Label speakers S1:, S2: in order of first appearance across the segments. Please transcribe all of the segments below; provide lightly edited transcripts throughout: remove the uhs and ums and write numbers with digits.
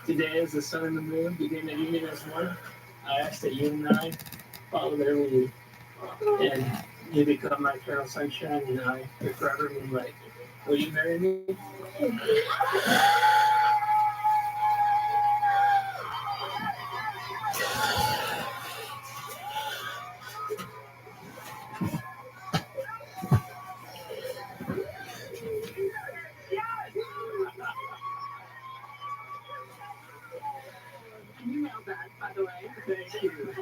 S1: Today, as the sun and the moon begin to unite as one, I ask that you and I follow their lead, and you become my eternal sunshine, and I your forever moonlight. Will you marry me?
S2: You nailed that, by the way.
S1: Thank you.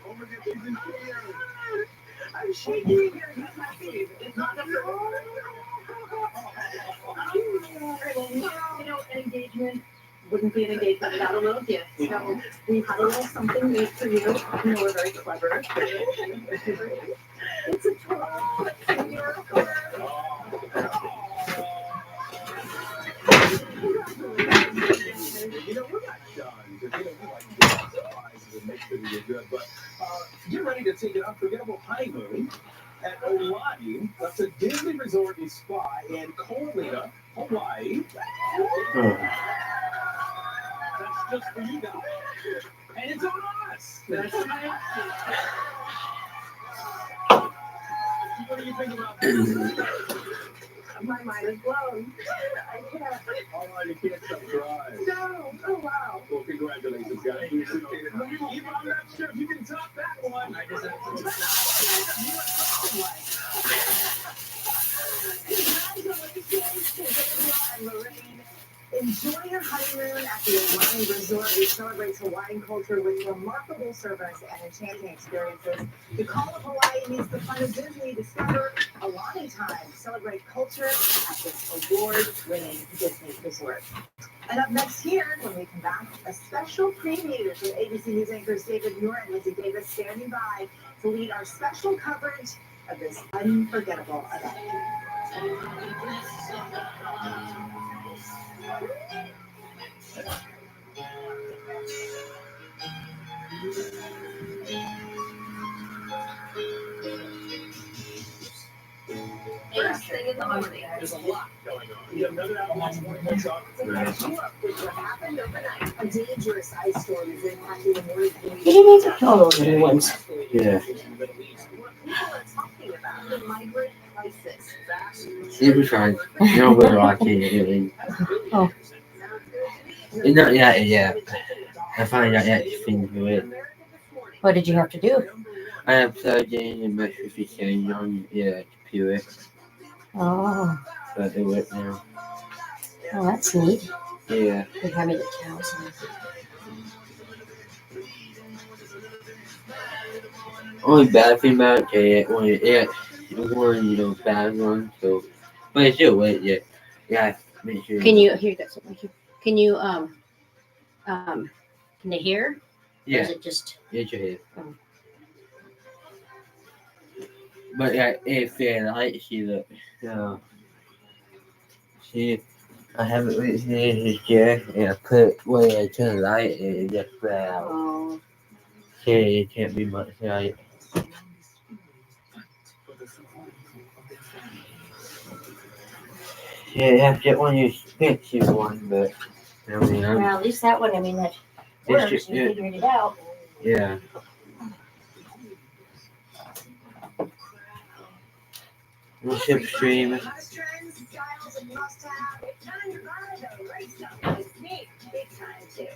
S2: Oh my God, she's in here. I'm shaking here. He's happy. It's not the an engagement wouldn't be an engagement without a little gift. So we had a little something made for you. We're very clever. It's a total miracle.
S3: We're not done. We like to surprises and make sure that you're good. But get ready to take an unforgettable honeymoon at Olani. That's a Disney resort and spa in Kolina, Hawaii. That's just for you guys. And it's on us.
S2: That's right.
S3: What do you think about this?
S2: My mind is blown. I can't.
S3: All right, you can't stop crying.
S2: No. Oh, wow.
S3: Well, congratulations, guys. Even I'm not sure if you can top that one. I just have
S2: Congratulations to Daniel and Lorraine. Enjoy your honeymoon at the Hawaiian Resort, which celebrates Hawaiian culture with remarkable service and enchanting experiences. The call of Hawaii meets the fun of Disney. Discover Alani Time. Celebrate culture at this award-winning Disney resort. And up next here, when we come back, a special preview with ABC News anchors David Muir and Lizzie Davis standing by to lead our special coverage of this unforgettable event. First thing in the morning.
S3: There's a lot going on. You have another avalanche morning talk.
S2: What happened overnight? A dangerous ice storm is impacting the northern
S4: You didn't make all those little ones.
S5: Yeah.
S2: What people are talking about the migrant crisis.
S5: You'll be fine. No, we're lucky. Really.
S4: Oh.
S5: Not yet, yeah. I find out yet things with it.
S4: What did you have to do?
S5: I have surgery and measures change on computer.
S4: Oh,
S5: So I do it now.
S4: well, that's neat.
S5: Yeah.
S4: They have me the cows.
S5: Only bad thing about it, one bad one, so but it's still wait, yeah. Yeah, make sure.
S4: Can you here? Got something here. Can you can they hear? Or
S5: Yeah,
S4: is it just
S5: it's your head.
S4: Oh.
S5: But yeah, if they like see, I have it with this chair, and I put where I turn the light, and it just flat out.
S4: oh
S5: See, it can't be much light. Yeah, you have to get one of your expensive one, but I mean,
S4: well, at least that one. I mean that
S5: It's
S4: works.
S5: just-
S4: You figured it out.
S5: yeah. What's upstream?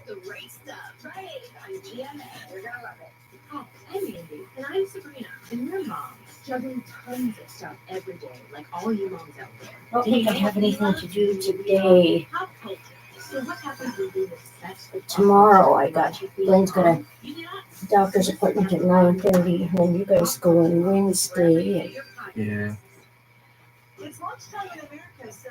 S2: The race stuff, right? On GMA. You're gonna love it. Oh, I'm Andy, and I'm Sabrina, and we're moms juggling tons of stuff every day, like all you moms out there.
S4: I don't think I have anything to do today.
S2: Pop culture. So what happens when you respect the
S4: Tomorrow I got Blaine's got a doctor's appointment at 9:30, and then you guys go on Wednesday.
S5: Yeah.
S2: It's lunchtime in America, so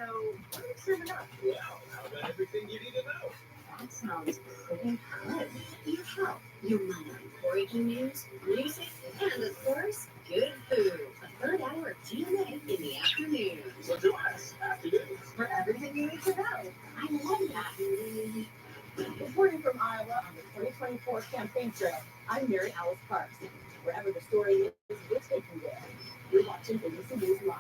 S2: what are we serving up?
S3: Wow, how about everything you need to know?
S2: That sounds pretty good. Your health, your money, breaking news, music, and of course, good food. A third hour of GMA in the afternoon.
S3: So join us after this.
S2: For everything you need to know. I love that. Reporting from Iowa on the 2024 campaign trail, I'm Mary Alice Parks. Wherever the story is, we're taking there. You're watching ABC News Live.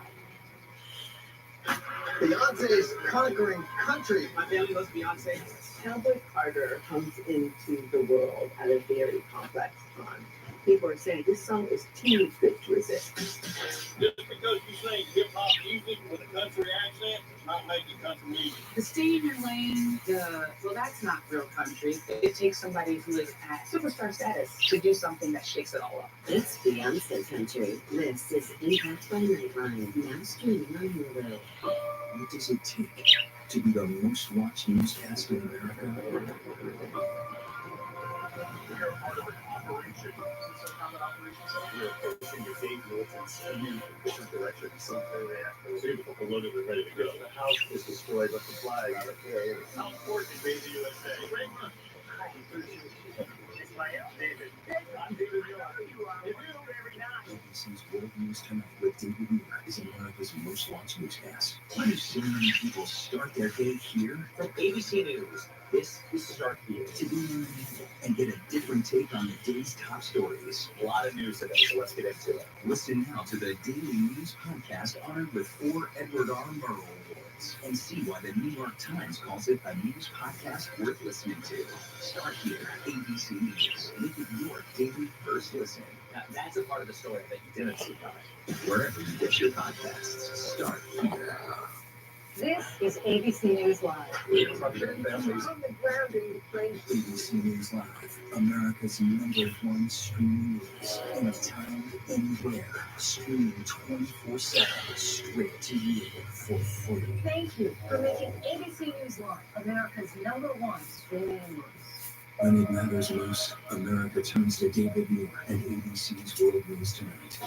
S3: Beyonce's conquering country. My family loves Beyonce.
S2: Cowboy Carter comes into the world at a very complex time. People are saying this song is too good to resist.
S3: Just because you sing hip hop music with a country accent does not make it country music.
S2: The stay in your lane, well, that's not real country. It takes somebody who is at superstar status to do something that shakes it all up.
S6: It's Beyonce country. This is Impact by Nightline, now streaming on Hulu.
S3: What does it take to be the most watched newscast in America? We are part of an operation. We are approaching the Dave Milton's new efficient direction. So beautiful, loaded, and ready to go. The house is destroyed, but the flag out of there. How important is Made in the USA? Great month. It's my David. I'm David Miller. ABC's World News Tonight with David Miller is America's most watched newscast. Why do so many people start their day here? From ABC News, this is Start Here. To be learning and get a different take on the day's top stories. A lot of news today, so let's get into it. Listen now to the Daily News Podcast honored with 4 Edward R. Murrow Awards and see why the New York Times calls it a news podcast worth listening to. Start Here, ABC News. Make it your daily first listen. Now, that's a part of the story that you didn't see coming. Wherever you get your podcasts, start here.
S2: This is ABC News Live.
S3: ABC News Live, America's #1 streaming news. Anytime, anywhere. Streaming 24/7, straight to you for free.
S2: Thank you for making ABC News Live America's #1 streaming news.
S3: When it matters most, America turns to David Muir and ABC's World News Tonight.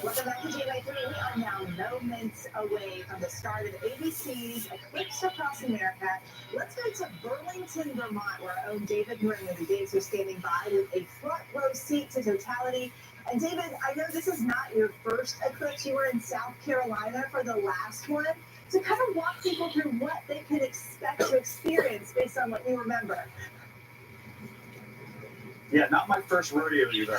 S2: Welcome back to J93. We are now moments away from the start of ABC's Eclipse Across America. Let's go to Burlington, Vermont, where our own David Moore and Lindsay Davis are standing by with a front row seat to totality. And David, I know this is not your first eclipse. You were in South Carolina for the last one. So kind of walk people through what they could expect to experience based on what you remember.
S3: Yeah, not my first rodeo either.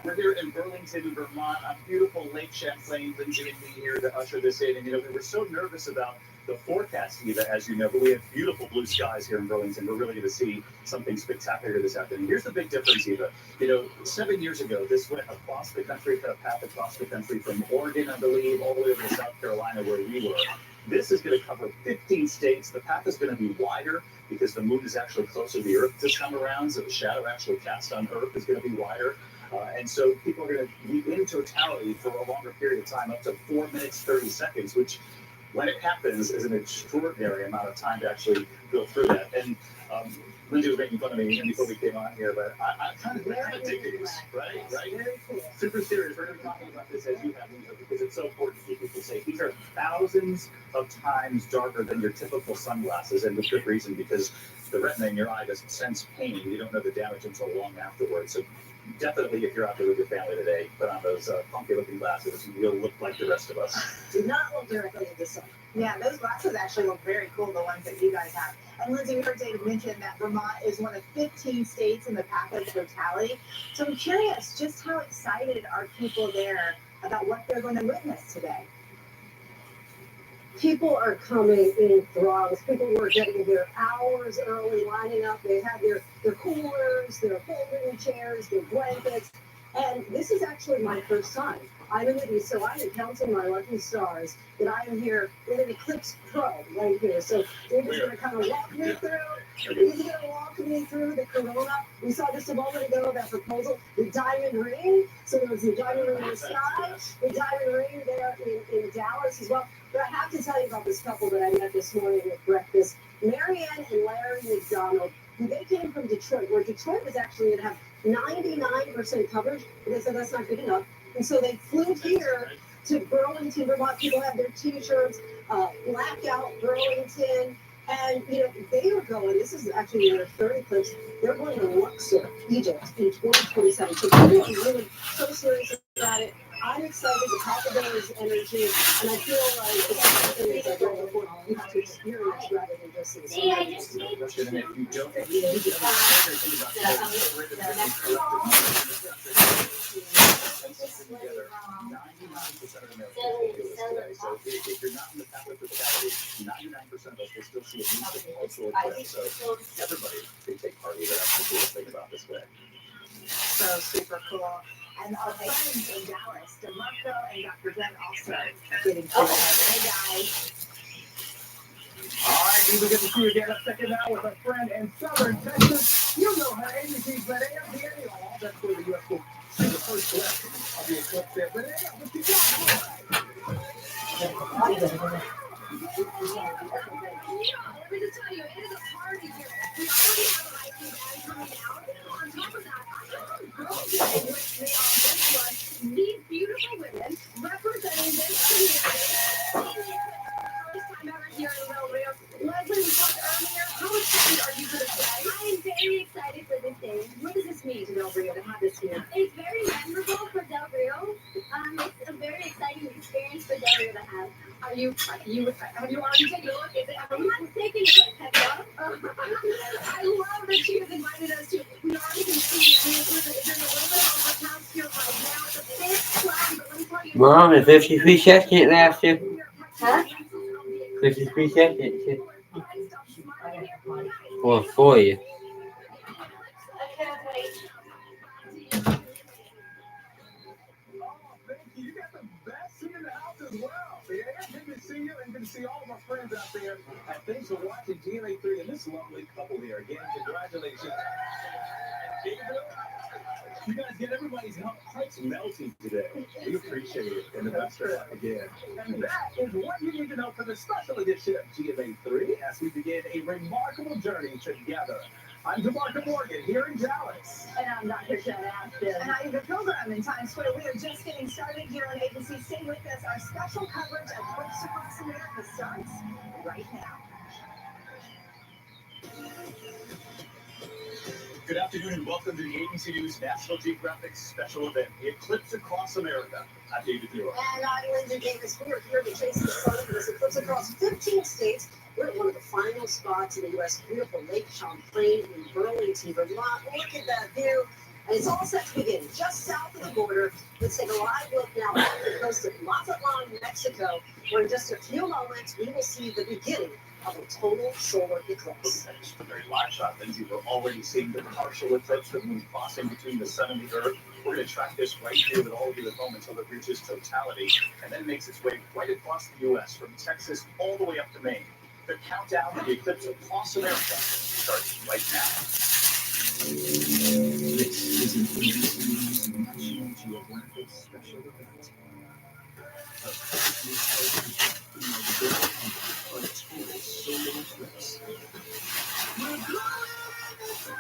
S3: We're here in Burlington, Vermont, on beautiful Lake Champlain. Lindsay and me here to usher this in. And, we were so nervous about the forecast, Eva, as you know, but we have beautiful blue skies here in Burlington. We're really going to see something spectacular this afternoon. Here's the big difference, Eva. 7 years ago, this went across the country, cut a path across the country from Oregon, I believe, all the way over to South Carolina, where we were. This is going to cover 15 states. The path is going to be wider because the moon is actually closer to the Earth this time around, so the shadow actually cast on Earth is going to be wider. And so people are going to be in totality for a longer period of time, up to 4 minutes, 30 seconds, which, when it happens, is an extraordinary amount of time to actually go through that. And Lindsay was making fun of me before we came on here, but I kind of dig these, right?
S2: Very cool.
S3: Super serious. We're going to be talking about this as you have, because it's so important to keep people safe. These are thousands of times darker than your typical sunglasses, and with good reason, because the retina in your eye doesn't sense pain. You don't know the damage until long afterwards. So definitely, if you're out there with your family today, put on those funky-looking glasses, and you'll look like the rest of us.
S2: Do not look directly at the sun. Yeah, those glasses actually look very cool, the ones that you guys have. And Lindsay, we heard David mention that Vermont is one of 15 states in the path of totality. So I'm curious, just how excited are people there about what they're going to witness today?
S4: People are coming in throngs. People were getting there hours early, lining up. They had their coolers, their folding chairs, their blankets. And this is actually my first time. I'm in the East, so I am counting my lucky stars that I am here with an Eclipse Pro right here. So David's going to kind of walk me through. He's going to walk me through the corona. We saw just a moment ago that proposal, the diamond ring. So there was the diamond ring in the sky, the diamond ring there in Dallas as well. But I have to tell you about this couple that I met this morning at breakfast, Marianne and Larry McDonald. They came from Detroit, where Detroit was actually going to have 99% coverage, but they said that's not good enough. And so they flew here to Burlington, Vermont. People have their T-shirts, Blackout Burlington. And, they were going, this is actually their third eclipse, they're going to Luxor, Egypt in 2027. So people are really so serious about it. I'm excited. The top of there is energy, and I feel like it's something that I don't before you have to experience rather than just see.
S3: No question, and if you don't, if you think about together, 99% of Americans will do this today. So if you're not in the path of totality, 99% of us will still see at least a cultural eclipse. So everybody can take part in it. That's the coolest thing about this day.
S2: So super cool. And our friends in Dallas, DeMarco and Dr. Jen also getting together. Hey guys.
S3: All right, we get to see you again a second now with a friend in Southern Texas. You know her, ABC's Linnea Daniel. That's where the U.S. will see the first glimpse of the eclipse there. Linnea, what you got?
S7: Let me just tell you, it is a party here. We already have a hiking band coming out. On top of that, I have some girls here with me on this one. These beautiful women representing this community. First time ever here in Del Rio. Leslie, we talked earlier. How excited are you for this day?
S8: I am very excited for this day.
S7: What does this mean to Del Rio to have this here?
S8: It's very memorable for Del Rio. It's a very exciting experience for Del Rio to have.
S7: Have you already taken a look? Is it?
S8: I'm taking a look at that.
S7: I love that she has invited us to. We already can see there's a little bit of overcast here right now. It's a bit cloudy, but let me tell you.
S5: Mom, in 53 seconds left you.
S8: Huh?
S5: 53 seconds. Well, for you.
S8: I can't wait.
S3: Thank you. You got the best seat in the house as well. Yeah, good to see you and good to see all of our friends out there. And thanks for watching GMA3 and this lovely couple here. Again, congratulations. You guys get everybody's hearts melting today. We appreciate it and the best of luck again. And that is what you need to know for the special edition of GMA3 as we begin a remarkable journey together. I'm DeMarco Morgan here in Dallas.
S2: And I'm Dr. Jen Ashton. And I'm Eva Pilgrim in Times Square. We are just getting started here on ABC. Stay with us. Our special coverage of Eclipse Across America starts right now.
S3: Good afternoon and welcome to the ABC News National Geographic special event, the Eclipse Across America. I'm David Muir.
S4: And I'm Lindsay Davis. We are here to chase the sun for this eclipse across 15 states. We're at one of the final spots in the U.S. beautiful Lake Champlain in Burlington, Vermont. Look at that view. And it's all set to begin just south of the border. Let's take a live look now off the coast of Mazatlan, Mexico, where in just a few moments we will see the beginning of a total solar eclipse.
S3: That's just a very live shot, Lindsay. We're already seeing the partial eclipse, the moon crossing between the sun and the earth. We're going to track this right here with all of you at home until it reaches totality and then makes its way right across the U.S. from Texas all the way up to Maine. The countdown to the eclipse across America starts right now. This is an ABC News National Geographic special event. A total solar eclipse.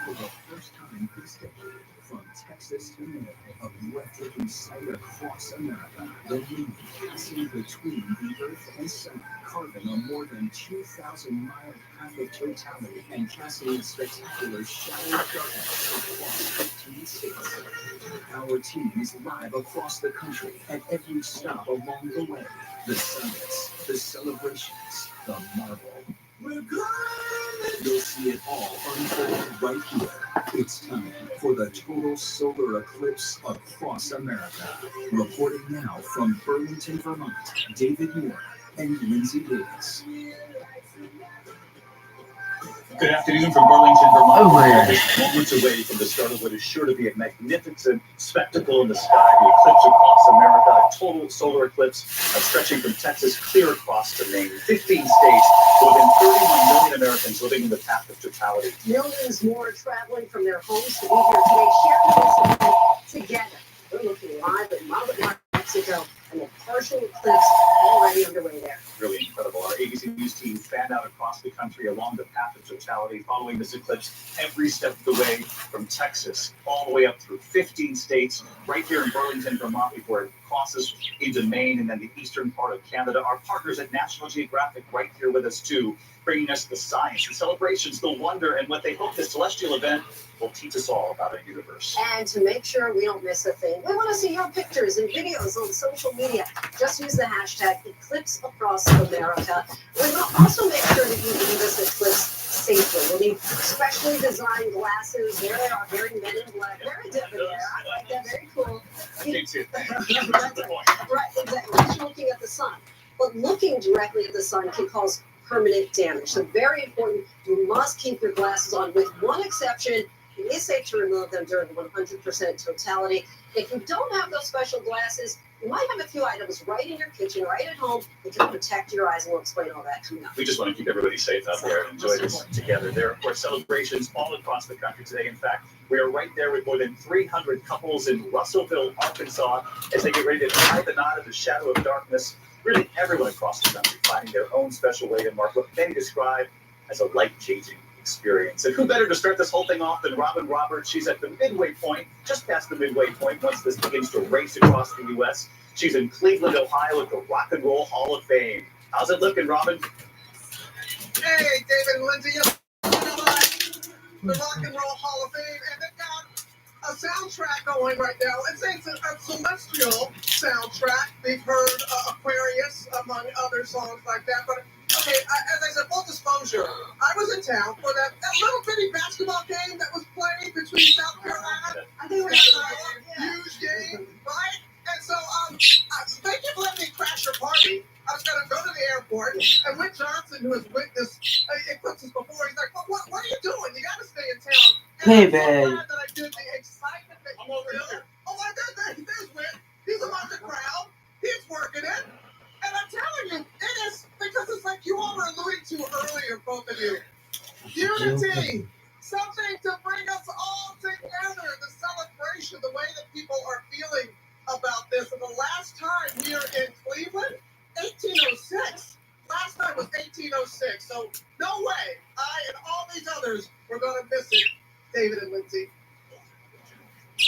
S3: For the first time this decade, from Texas to Maine, a breathtaking sight across America, the moon passing between the Earth and Sun, carving a more than 2,000-mile path of totality and casting a spectacular shadow of darkness across 15 states. Our team is live across the country at every stop along the way. The summits, the celebrations, the marvel. You'll see it all unfold right here. It's time for the total solar eclipse across America. Reporting now from Burlington, Vermont, David Moore and Lindsay Davis. Good afternoon from Burlington, Vermont.
S5: Oh, man.
S3: Just moments away from the start of what is sure to be a magnificent spectacle in the sky, the eclipse across America, a total solar eclipse stretching from Texas clear across to Maine. 15 states, more than 31 million Americans living in the path of totality.
S4: Millions more traveling from their homes to be here today, sharing this event together. We're looking live at Mazatlan, Mexico, and the partial eclipse already underway there.
S3: really incredible. Our ABC News team fanned out across the country along the path of totality, following this eclipse every step of the way from Texas all the way up through 15 states, right here in Burlington, Vermont, before it crosses into Maine and then the eastern part of Canada. Our partners at National Geographic right here with us too, bringing us the science, the celebrations, the wonder, and what they hope this celestial event will teach us all about our universe.
S4: And to make sure we don't miss a thing, we want to see your pictures and videos on social media. Just use the hashtag Eclipse Across America. We will also make sure that you view this eclipse safely. We'll need specially designed glasses. There they are, very men in black, very debonair. I like that, very cool. Right, exactly. Just looking at the sun. But looking directly at the sun can cause permanent damage. So very important, you must keep your glasses on, with one exception. It is safe to remove them during 100% totality. If you don't have those special glasses, you might have a few items right in your kitchen, right at home, that can protect your eyes, and we'll explain all that coming up.
S3: We just want to keep everybody safe out there and enjoy this together. There are, of course, celebrations all across the country today. In fact, we are right there with more than 300 couples in Russellville, Arkansas, as they get ready to tie the knot in the shadow of darkness. Really, everyone across the country finding their own special way to mark what many describe as a life-changing experience. And who better to start this whole thing off than Robin Roberts? She's at the midway point, just past the midway point, once this begins to race across the U.S. She's in Cleveland, Ohio at the Rock and Roll Hall of Fame. How's it looking, Robin?
S9: Hey, David and Lindsay, the Rock and Roll Hall of Fame, and they've got a soundtrack going right now. It's a celestial soundtrack. We've heard Aquarius, among other songs like that. But okay, as I said, full disclosure, I was in town for that little bitty basketball game that was played between South Carolina and huge game, right? And so, thank you for letting me crash your party. I was going to go to the airport, and Whit Johnson, who has witnessed eclipses before, he's like, what are you doing? You got to stay in town. And
S5: Hey,
S9: I'm so
S5: man.
S9: glad that I did the excitement that you feel. Oh, my God, there's Whit. He's among the crowd. He's working it. And I'm telling you, it is, because it's like you all were alluding to earlier, both of you. Unity. Something to bring us all together. The celebration, the way that people are feeling about this. And the last time we were in Cleveland, 1806. Last time was 1806. So no way I and all these others were going to miss it, David and Lindsay.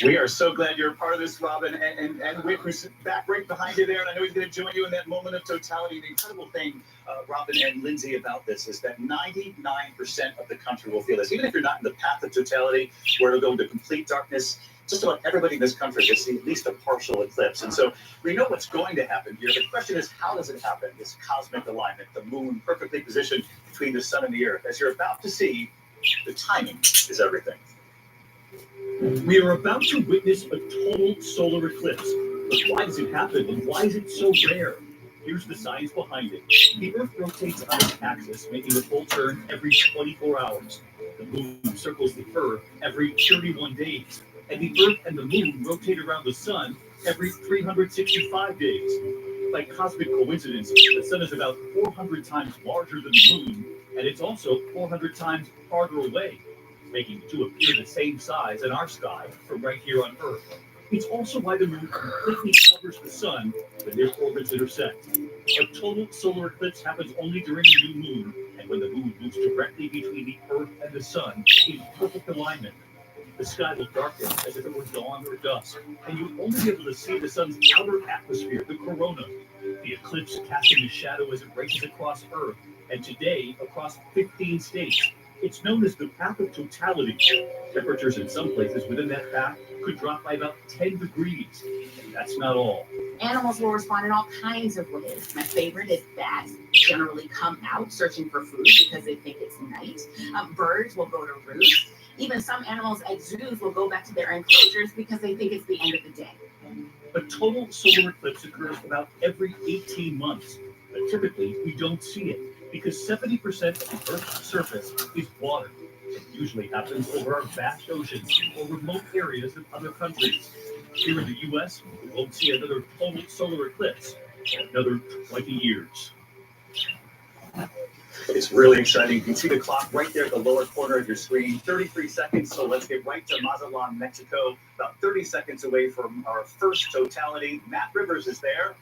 S3: We are so glad you're a part of this, Robin, and Whit, who's back right behind you there, and I know he's going to join you in that moment of totality. The incredible thing, Robin and Lindsay, about this is that 99% of the country will feel this. Even if you're not in the path of totality, where it'll go into complete darkness, just about everybody in this country will see at least a partial eclipse. And so we know what's going to happen here. The question is, how does it happen? This cosmic alignment, the moon perfectly positioned between the sun and the earth. As you're about to see, the timing is everything.
S10: We are about to witness a total solar eclipse. But why does it happen, and why is it so rare? Here's the science behind it. The Earth rotates on its axis, making a full turn every 24 hours. The moon circles the Earth every 31 days. And the Earth and the moon rotate around the sun every 365 days. By cosmic coincidence, the sun is about 400 times larger than the moon, and it's also 400 times farther away, making the two appear the same size in our sky from right here on Earth. It's also why the moon completely covers the sun when their orbits intersect. A total solar eclipse happens only during the new moon, and when the moon moves directly between the Earth and the sun in perfect alignment. The sky will darken as if it were dawn or dusk, and you'll only be able to see the sun's outer atmosphere, the corona. The eclipse casting a shadow as it races across Earth, and today across 15 states. It's known as the path of totality. Temperatures in some places within that path could drop by about 10 degrees. And that's not all.
S11: Animals will respond in all kinds of ways. My favorite is bats generally come out searching for food because they think it's night. Birds will go to roost. Even some animals at zoos will go back to their enclosures because they think it's the end of the day.
S10: A total solar eclipse occurs about every 18 months, but typically we don't see it because 70% of the Earth's surface is water. It usually happens over our vast oceans or remote areas of other countries. Here in the U.S., we won't see another total solar eclipse for another 20 years.
S3: It's really exciting. You can see the clock right there at the lower corner of your screen. 33 seconds, so let's get right to Mazatlan, Mexico. About 30 seconds away from our first totality. Matt Rivers is there.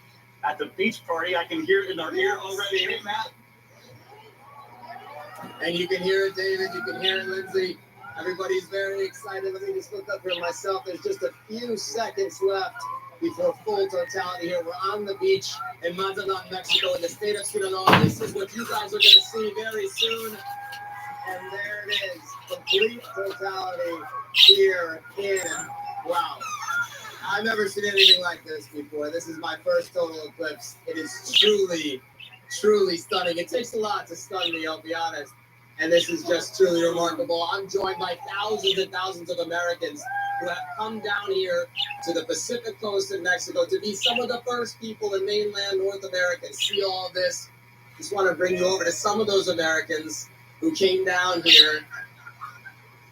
S10: at the beach party. I can hear it in our ear already. Hey, Matt.
S12: And you can hear it, David. You can hear it, Lindsay. Everybody's very excited. Let me just look up here myself. There's just a few seconds left before full totality here. We're on the beach in Mazatlan, Mexico, in the state of Sinaloa. This is what you guys are going to see very soon. And there it is, complete totality here in, wow. I've never seen anything like this before. This is my first total eclipse. It is truly, truly stunning. It takes a lot to stun me, I'll be honest. And this is just truly remarkable. I'm joined by thousands and thousands of Americans who have come down here to the Pacific coast of Mexico to be some of the first people in mainland North America to see all of this. Just want to bring you over to some of those Americans who came down here.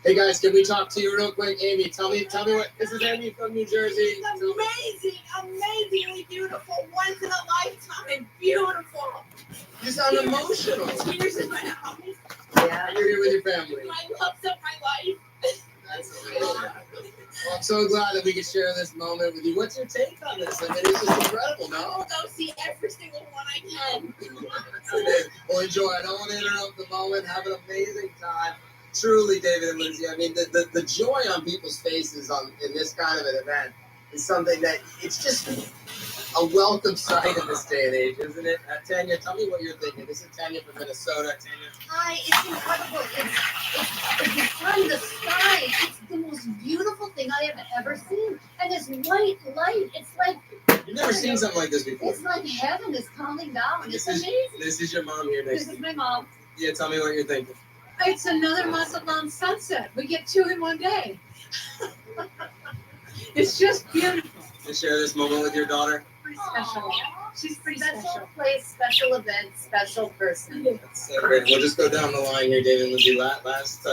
S12: Hey guys, can we talk to you real quick? Amy, tell me what, this is Amy from New Jersey.
S13: It's amazing, amazingly beautiful, once in a lifetime, beautiful.
S12: You sound emotional.
S13: Tears in my eyes.
S12: Yeah, you're here with your family.
S13: My loves of my life.
S12: That's amazing. Well, I'm so glad that we could share this moment with you. What's your take on this? I mean, it's just incredible, no?
S13: I'll go see every single one I can.
S12: Well, enjoy. I don't want to interrupt the moment. Have an amazing time. Truly, David and Lindsay, I mean, the joy on people's faces in this kind of an event is something that it's just a welcome sight in this day and age, isn't it? Tanya, tell me what you're thinking. This is Tanya from Minnesota. Tanya.
S14: Hi, it's incredible. It's from the sky. It's the most beautiful thing I have ever seen. And this white light, it's like...
S12: You've never seen something like this before.
S14: It's like heaven is coming down. It's amazing.
S12: This is your mom here next to
S14: This is
S12: you.
S14: my mom.
S12: Yeah, tell me what you're thinking.
S13: It's another Mazatlan sunset. We get two in one day. It's just beautiful.
S12: To share this moment with your daughter.
S13: Pretty special. She's pretty
S14: Special
S13: special.
S14: place, special event, special person.
S12: That's so great. We'll just go down the line here, David and Lindsay. Last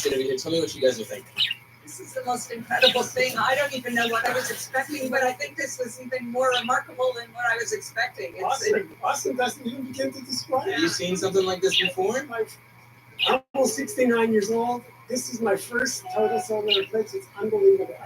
S12: interview here. Tell me what you guys are thinking.
S15: This is the most incredible thing. I don't even know what I was expecting, but I think this was even more remarkable than what I was expecting.
S16: Austin doesn't even begin to describe it.
S12: Have you seen something like this before?
S16: I'm almost 69 years old. This is my first total solar eclipse. It's unbelievable.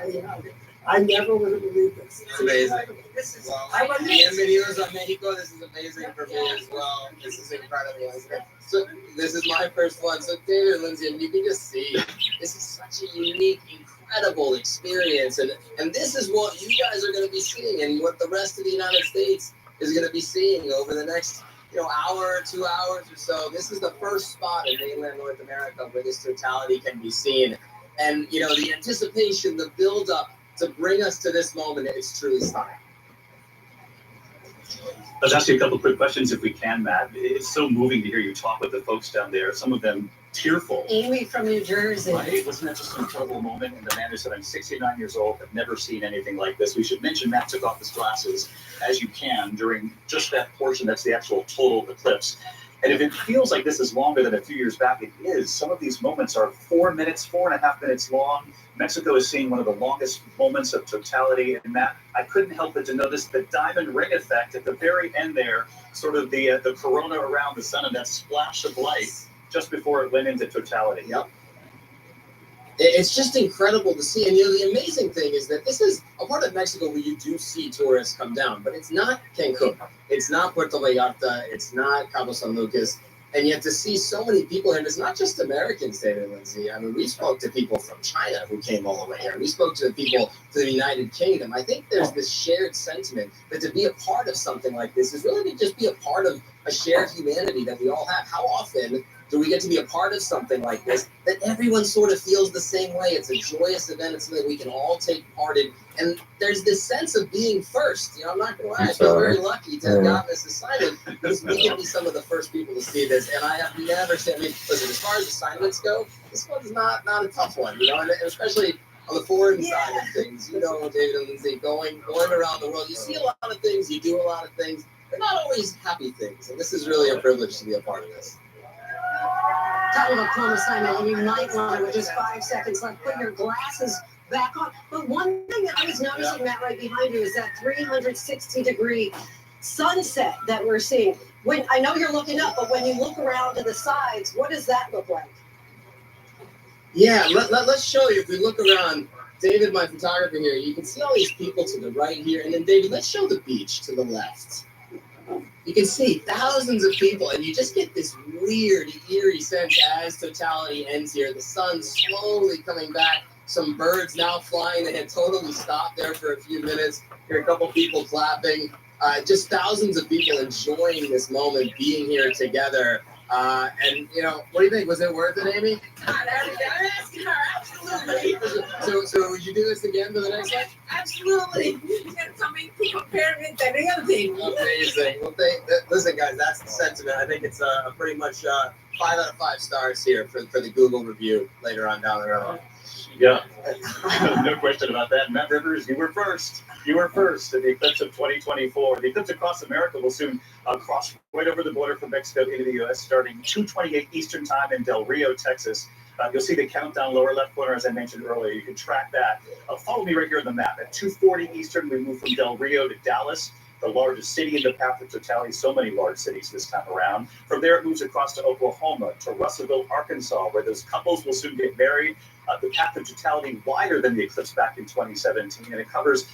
S16: I never would have believed this.
S12: It's amazing.
S15: This is.
S12: Well, bienvenidos a Mexico. This is amazing for me as well. This is incredible, isn't it? So this is my first one. So David and Lindsay, you can just see this is such a unique, incredible experience, and this is what you guys are going to be seeing, and what the rest of the United States is going to be seeing over the next hour or 2 hours or so. This is the first spot in mainland North America where this totality can be seen, and the anticipation, the build-up to bring us to this moment, it's truly stunning.
S10: Let's ask you a couple quick questions if we can, Matt. It's so moving to hear you talk with the folks down there, some of them tearful.
S4: Amy from New Jersey.
S10: Right? Wasn't that just an incredible moment? And the man who said, I'm 69 years old, have never seen anything like this. We should mention Matt took off his glasses as you can during just that portion. That's the actual total eclipse. And if it feels like this is longer than a few years back, it is. Some of these moments are 4 minutes, 4.5 minutes long. Mexico is seeing one of the longest moments of totality. And Matt, I couldn't help but to notice the diamond ring effect at the very end there, sort of the corona around the sun and that splash of light just before it went into totality.
S12: Yep. It's just incredible to see. And the amazing thing is that this is a part of Mexico where you do see tourists come down, but it's not Cancun. It's not Puerto Vallarta. It's not Cabo San Lucas. And yet to see so many people here, and it's not just Americans, David and Lindsay. I mean, we spoke to people from China who came all the way here. We spoke to people from the United Kingdom. I think there's this shared sentiment that to be a part of something like this is really to just be a part of a shared humanity that we all have. How often do we get to be a part of something like this that everyone sort of feels the same way? It's a joyous event. It's something we can all take part in. And there's this sense of being first. I'm not going to lie. I feel very lucky to have gotten this assignment because we can be some of the first people to see this. And I have never seen, listen, as far as assignments go, this one's not a tough one, and especially on the foreign side of things, David and Lindsay, going around the world, you see a lot of things, you do a lot of things, but not always happy things. And this is really a privilege to be a part of this.
S4: Title of Plum assignment, and you might want to, with just 5 seconds left, put your glasses back on. But one thing that I was noticing, Matt, right behind you, is that 360-degree sunset that we're seeing. When I know you're looking up, but when you look around to the sides, what does that look like?
S12: Yeah, let's show you. If we look around David, my photographer here, you can see all these people to the right here, and then David, let's show the beach to the left. You can see thousands of people, and you just get this weird, eerie sense as totality ends here. The sun slowly coming back. Some birds now flying. They had totally stopped there for a few minutes. Hear a couple people clapping. Just thousands of people enjoying this moment, being here together. And, you know, what do you think? Was it worth it, Amy?
S13: I'm asking her, absolutely.
S12: So would you do this again for the next one?
S13: Absolutely. Get something to compare with any other thing.
S12: Amazing. Well, listen, guys, that's the sentiment. I think it's pretty much 5 out of 5 stars here for the Google review later on down the road.
S10: Yeah, no question about that. Matt Rivers, you were first. You were first in the eclipse of 2024. The eclipse across America will soon cross right over the border from Mexico into the U.S. starting 2:28 Eastern Time in Del Rio, Texas. You'll see the countdown lower left corner, as I mentioned earlier. You can track that. Follow me right here on the map. At 2:40 Eastern, we move from Del Rio to Dallas, the largest city in the path of totality. So many large cities this time around. From there, it moves across to Oklahoma, to Russellville, Arkansas, where those couples will soon get married. The path of totality wider than the eclipse back in 2017, and it covers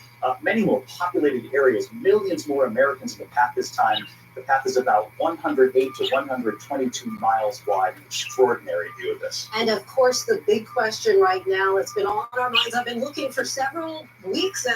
S10: many more populated areas, millions more Americans in the path this time. The path is about 108 to 122 miles wide. An extraordinary view of this.
S4: And of course, the big question right now, it's been on our minds. I've been looking for several weeks,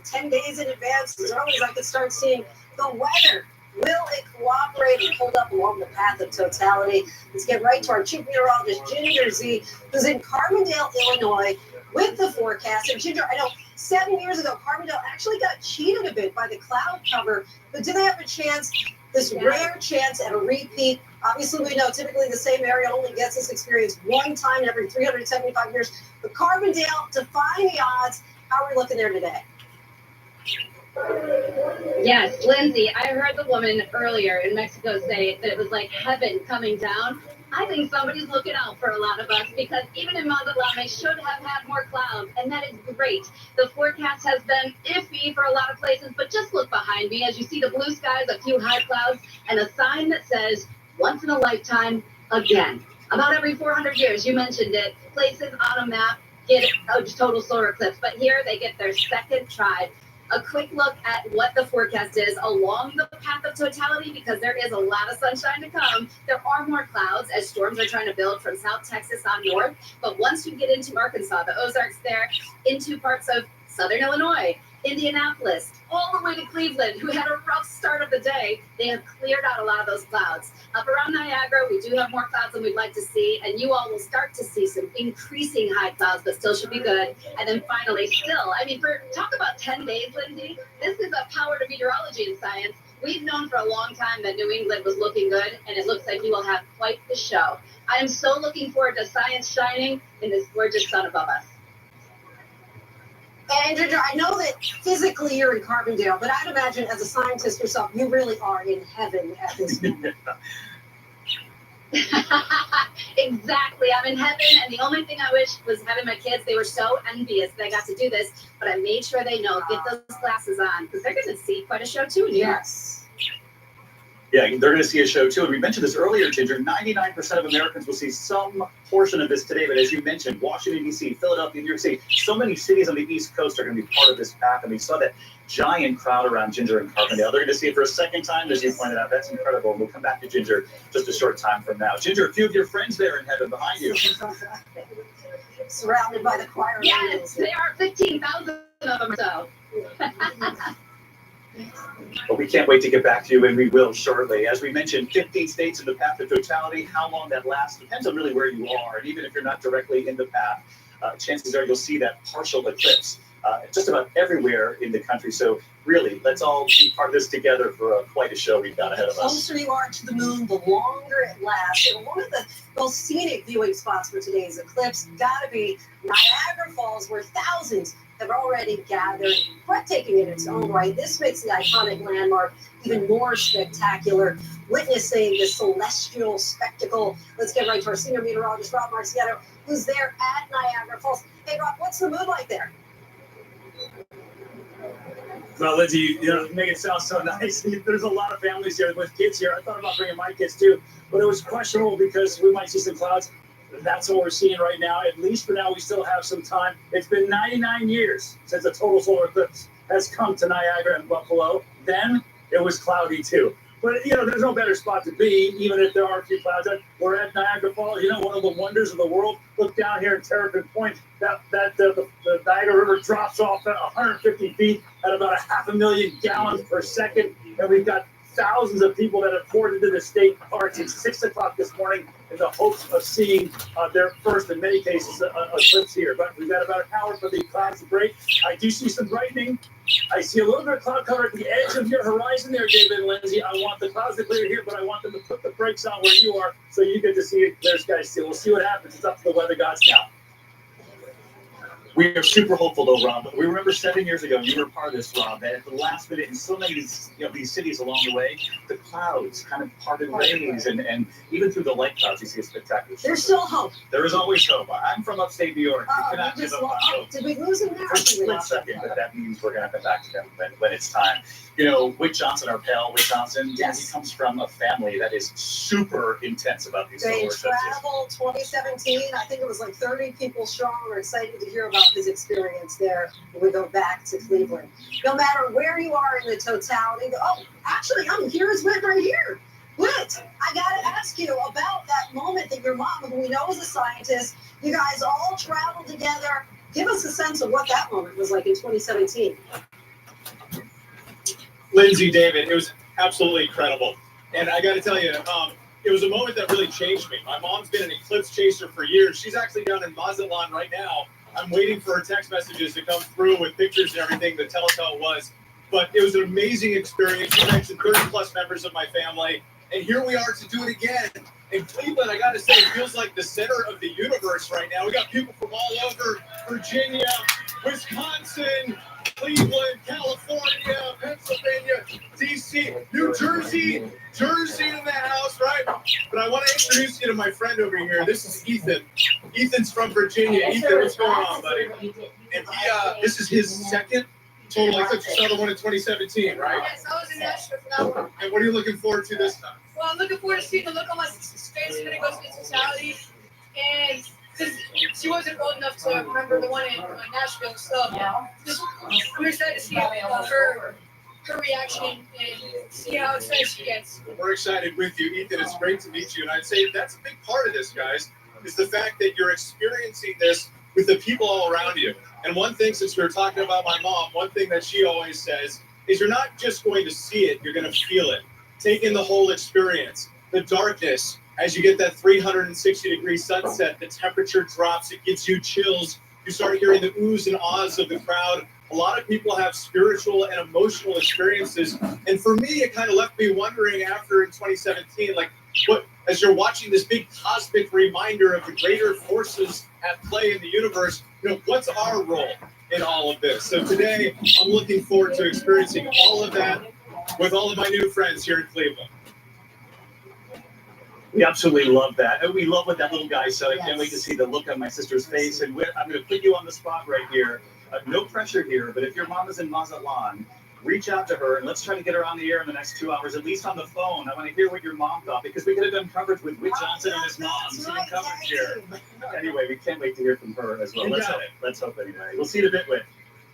S4: 10 days in advance, as early as I could start seeing the weather. Will it cooperate and hold up along the path of totality? Let's get right to our chief meteorologist, Ginger Z, who's in Carbondale, Illinois, with the forecast. And Ginger, I know 7 years ago, Carbondale actually got cheated a bit by the cloud cover, but do they have a chance, this rare chance at a repeat? Obviously, we know typically the same area only gets this experience one time every 375 years. But Carbondale, defying the odds, how are we looking there today?
S17: Yes, Lindsay, I heard the woman earlier in Mexico say that it was like heaven coming down. I think somebody's looking out for a lot of us because even in Mazatlan, they should have had more clouds, and that is great. The forecast has been iffy for a lot of places, but just look behind me as you see the blue skies, a few high clouds, and a sign that says, once in a lifetime, again. About every 400 years, you mentioned it, places on a map get a total solar eclipse, but here they get their second try. A quick look at what the forecast is along the path of totality, because there is a lot of sunshine to come. There are more clouds as storms are trying to build from South Texas on north. But once you get into Arkansas, the Ozarks there, into parts of southern Illinois, Indianapolis, all the way to Cleveland, who had a rough start of the day, they have cleared out a lot of those clouds. Up around Niagara, we do have more clouds than we'd like to see, and you all will start to see some increasing high clouds, but still should be good. And then finally, still, I mean, talk about 10 days, Lindsay. This is a power to meteorology and science. We've known for a long time that New England was looking good, and it looks like you will have quite the show. I am so looking forward to science shining in this gorgeous sun above us.
S4: And Ginger, I know that physically you're in Carbondale, but I'd imagine as a scientist yourself, you really are in heaven at this moment.
S17: Exactly. I'm in heaven, and the only thing I wish was having my kids. They were so envious that I got to do this, but I made sure they know, get those glasses on, because they're going to see quite a show too.
S4: Yes.
S10: Yeah, they're going to see a show too. And we mentioned this earlier, Ginger. 99% of Americans will see some portion of this today. But as you mentioned, Washington, D.C., Philadelphia, New York City, so many cities on the East Coast are going to be part of this path. And we saw that giant crowd around Ginger and Carbondale. They're going to see it for a second time, as you pointed out. That's incredible. And we'll come back to Ginger just a short time from now. Ginger, a few of your friends there in heaven behind you.
S4: Surrounded by the choir.
S17: Yes, they are 15,000 of them or so.
S10: But we can't wait to get back to you, and we will shortly. As we mentioned, 15 states in the path of totality. How long that lasts depends on really where you are. And even if you're not directly in the path, chances are you'll see that partial eclipse just about everywhere in the country. So really, let's all be part of this together for quite a show we've got ahead of
S4: The
S10: us.
S4: closer you are to the moon, the longer it lasts. And one of the most scenic viewing spots for today's eclipse got to be Niagara Falls, where thousands have already gathered. Breathtaking in its own right. This makes the iconic landmark even more spectacular. Witnessing this celestial spectacle. Let's get right to our senior meteorologist, Rob Marciano, who's there at Niagara Falls. Hey, Rob, what's the mood like there?
S18: Well, Lindsay, you make it sound so nice. There's a lot of families here with kids here. I thought about bringing my kids too, but it was questionable because we might see some clouds. that's what we're seeing right now. At least for now, we still have some time. It's been 99 years since a total solar eclipse has come to Niagara and Buffalo. Then it was cloudy too. But, there's no better spot to be, even if there are a few clouds. We're at Niagara Falls, one of the wonders of the world. Look down here at Terrapin Point. The Niagara River drops off at 150 feet at about 500,000 gallons per second. And we've got thousands of people that have poured into the state park since 6 o'clock this morning in the hopes of seeing their first, in many cases, eclipse here. But we've got about an hour for the clouds to break. I do see some brightening. I see a little bit of cloud cover at the edge of your horizon there, David and Lindsay. I want the clouds to clear here, but I want them to put the brakes on where you are so you get to see it clear skies too. We'll see what happens. It's up to the weather gods now.
S10: We are super hopeful, though, Rob. We remember 7 years ago, you were part of this, Rob, that at the last minute in so many of these cities along the way, the clouds kind of parted ways, and even through the light clouds, you see a spectacular show.
S4: There's still hope.
S10: There is always hope. I'm from upstate New York. You cannot give up on hope.
S4: Did we lose him there?
S10: For a split second, but that means we're going to come back to them when it's time. Whit Johnson, our pal, Whit Johnson,
S2: Yes.
S10: he comes from a family that is super intense about these
S2: They
S10: solar eclipses.
S2: traveled 2017. I think it was like 30 people strong. We're excited to hear about his experience there when we go back to Cleveland. No matter where you are in the totality, actually, here's Whit right here. Whit, I got to ask you about that moment that your mom, who we know is a scientist, you guys all traveled together. Give us a sense of what that moment was like in 2017.
S19: Lindsay, David, it was absolutely incredible. And I got to tell you, it was a moment that really changed me. My mom's been an eclipse chaser for years. She's actually down in Mazatlan right now. I'm waiting for her text messages to come through with pictures and everything to tell us how it was. But it was an amazing experience. You mentioned 30 plus members of my family. And here we are to do it again. In Cleveland, I got to say, it feels like the center of the universe right now. We got people from all over Virginia, Wisconsin, Cleveland, California, Pennsylvania, D.C., New Jersey in the house, right? But I want to introduce you to my friend over here. This is Ethan. Ethan's from Virginia. Ethan, what's going on, buddy? And this is his second total eclipse. You saw the one in 2017, right?
S13: Yes, I was in Nashville for that one.
S19: And what are you looking forward to this time?
S13: Well, I'm looking forward to seeing the look on my sister's face when it goes into totality. And because she wasn't old enough to remember the one in Nashville, so I'm excited to see her reaction and see how excited she gets.
S19: We're excited with you, Ethan. It's great to meet you. And I'd say that's a big part of this, guys, is the fact that you're experiencing this with the people all around you. And one thing, since we were talking about my mom, one thing that she always says is you're not just going to see it, you're going to feel it. Take in the whole experience, the darkness. As you get that 360-degree sunset, the temperature drops, it gives you chills. You start hearing the oohs and ahs of the crowd. A lot of people have spiritual and emotional experiences. And for me, it kind of left me wondering after in 2017, what, as you're watching this big cosmic reminder of the greater forces at play in the universe, what's our role in all of this? So today, I'm looking forward to experiencing all of that with all of my new friends here in Cleveland.
S10: We absolutely love that. And we love what that little guy said. I can't wait to see the look on my sister's face. And I'm going to put you on the spot right here. No pressure here, but if your mom is in Mazatlan, reach out to her and let's try to get her on the air in the next 2 hours, at least on the phone. I want to hear what your mom thought, because we could have done coverage with Whit Johnson and his mom. Sitting coverage here. Anyway, we can't wait to hear from her as well. Let's hope anyway. We'll see you in a bit, Whit.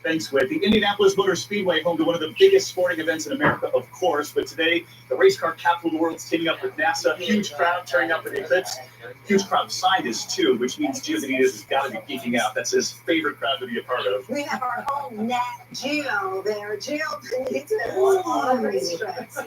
S10: Thanks, Whit. The Indianapolis Motor Speedway, home to one of the biggest sporting events in America, of course. But today, the race car capital of the world is teaming up with NASA. Huge crowd turning up for the Eclipse. Huge crowd of scientists, too, which means Gio Benitez has got to be geeking out. That's his favorite crowd to be a part of.
S2: We have our own Nat Gio there. Gio Benitez on the racetracks.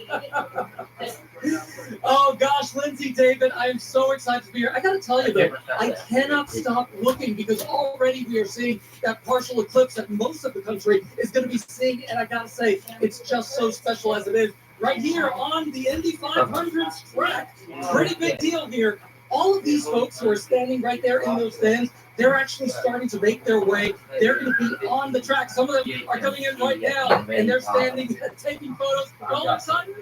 S20: Oh gosh, Lindsay, David, I am so excited to be here. I got to tell you though, I cannot stop looking because already we are seeing that partial eclipse that most of the country is going to be seeing, and I got to say, it's just so special as it is. Right here on the Indy 500's track, pretty big deal here. All of these folks who are standing right there in those stands, they're actually starting to make their way. They're going to be on the track. Some of them are coming in right now, and they're standing taking photos. All of a sudden,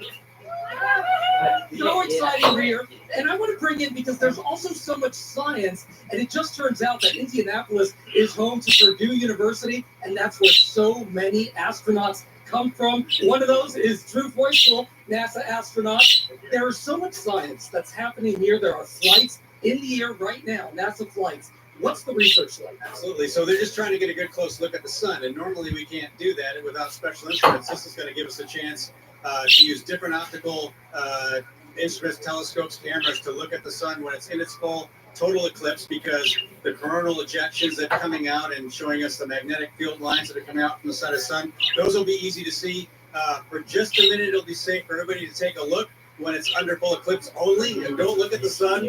S20: so exciting here. And I want to bring in, because there's also so much science, and it just turns out that Indianapolis is home to Purdue University, and that's where so many astronauts come from. One of those is Drew Feustel, NASA astronaut. There is so much science that's happening here. There are flights in the air right now, NASA flights. What's the research like?
S3: Absolutely. So they're just trying to get a good close look at the sun, and normally we can't do that without special instruments. This is going to give us a chance to use different optical instruments, telescopes, cameras to look at the sun when it's in its full total eclipse, because the coronal ejections that are coming out and showing us the magnetic field lines that are coming out from the side of the sun, those will be easy to see. For just a minute, it'll be safe for everybody to take a look when it's under full eclipse only, and don't look at the sun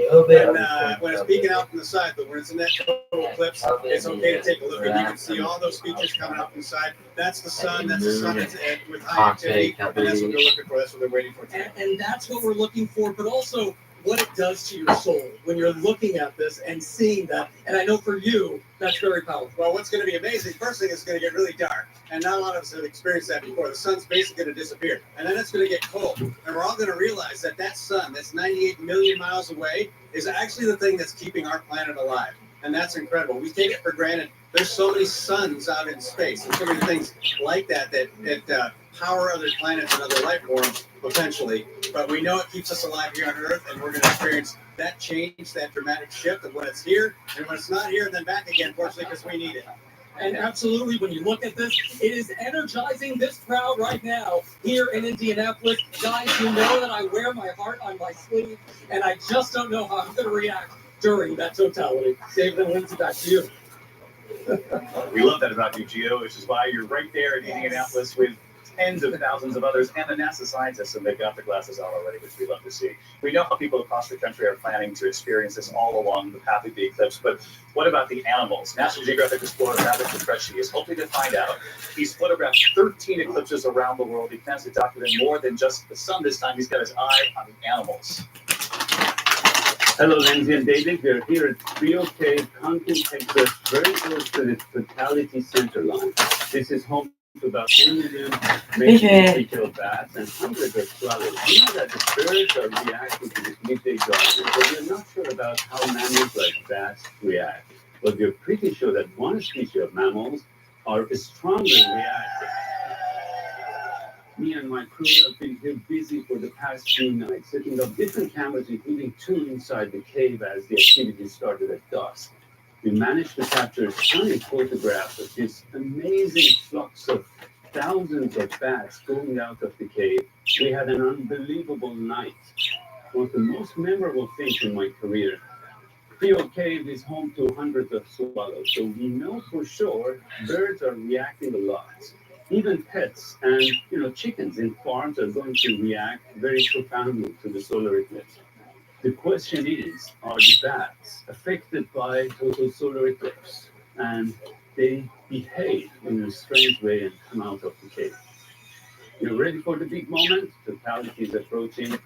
S3: when it's peeking out from the side. But when it's in that total eclipse, it's okay to take a look, and you can see all those features coming out from the side. That's the sun. That's the sun with high activity, and that's what they're looking for. That's what they're waiting for.
S20: And that's what we're looking for, but also what it does to your soul when you're looking at this and seeing that. And I know for you, that's very powerful.
S3: Well, what's going to be amazing, first thing, it's going to get really dark. And not a lot of us have experienced that before. The sun's basically going to disappear. And then it's going to get cold. And we're all going to realize that that sun that's 98 million miles away is actually the thing that's keeping our planet alive. And that's incredible. We take it for granted. There's so many suns out in space and so many things like that power other planets and other life forms potentially. But we know it keeps us alive here on Earth, and we're going to experience that change, that dramatic shift of when it's here, and when it's not here, then back again, fortunately, because we need it.
S20: And absolutely, when you look at this, it is energizing this crowd right now here in Indianapolis. Guys, you know that I wear my heart on my sleeve, and I just don't know how I'm going to react during that totality. David and Lindsay, back to you.
S10: We love that about you, Gio, which is why you're right there in Indianapolis with tens of thousands of others and the NASA scientists, and they've got the glasses on already, which we love to see. We know how people across the country are planning to experience this all along the path of the eclipse, but what about the animals? National Geographic explorer Patrick Petresci is hoping to find out. He's photographed 13 eclipses around the world. He plans to document more than just the sun this time. He's got his eye on the animals.
S21: Hello, Lindsay and David. We're here at 3OK Conklin, Texas, very close to the Totality Center line. This is home to about 10 million mexican bats and hundreds of swallows. We know that the birds are reacting to this midday darkness, but we're not sure about how mammals like bats react. But we're pretty sure that one species of mammals are strongly reacting. Me and my crew have been here busy for the past few nights, setting up different cameras, including 2 inside the cave as the activity started at dusk. We managed to capture stunning photographs of this amazing flux of thousands of bats going out of the cave. We had an unbelievable night. One of the most memorable things in my career. Creole Cave is home to hundreds of swallows, so we know for sure birds are reacting a lot. Even pets and chickens in farms are going to react very profoundly to the solar eclipse. The question is, are the bats affected by total solar eclipse? And they behave in a strange way and come out of the cave. You're ready for the big moment? Totality is approaching.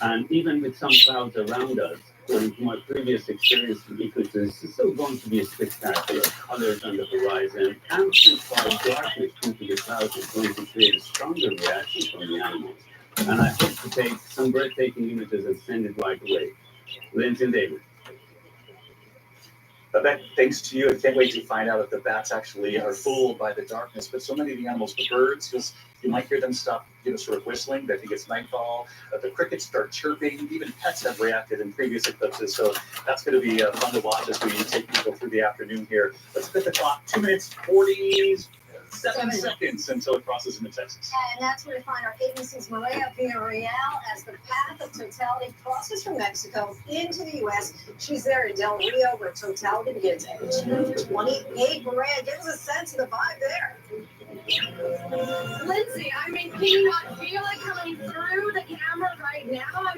S21: And even with some clouds around us, according to my previous experience with eclipses, it's still going to be a spectacular. Colors on the horizon, amplified darkness due to the clouds is going to create a stronger reaction from the animals. And I hope to take some breathtaking images and send it right away. Lindsay and David.
S10: But thanks to you, I can't wait to find out if the bats actually are fooled by the darkness. But so many of the animals, the birds, you might hear them stop, sort of whistling. I think it's nightfall. The crickets start chirping. Even pets have reacted in previous eclipses. So that's going to be fun to watch as we take people through the afternoon here. Let's put the clock 2 minutes, 47 seconds until it crosses into Texas.
S2: And that's where we find our ABC's Maria Villarreal as the path of totality crosses from Mexico into the U.S. She's there in Del Rio, where totality begins at 2:28. Maria, give us a sense of the vibe there.
S7: Lindsay, can you not feel it coming through the camera right now?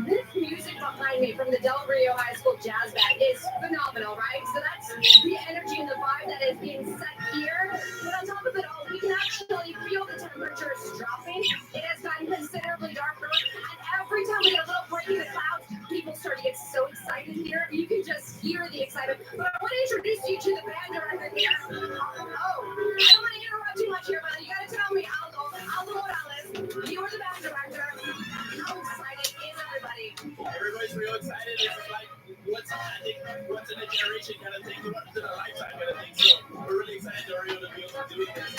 S7: This music behind me from the Del Rio High School Jazz Band is phenomenal, right? So that's the energy and the vibe that is being set here. But on top of it all, we can actually feel the temperatures dropping. It has gotten considerably darker, and every time we get a little break in the clouds, people start to get so excited here. You can just hear the excitement. But I want to introduce you to the band director here. I don't want to interrupt too much here, but you got to tell me, Aldo Morales, you are the band director. How excited is everybody?
S22: Everybody's real excited. It's like once in a generation kind of thing, once in a lifetime kind of thing. So we're really excited to be able to do this.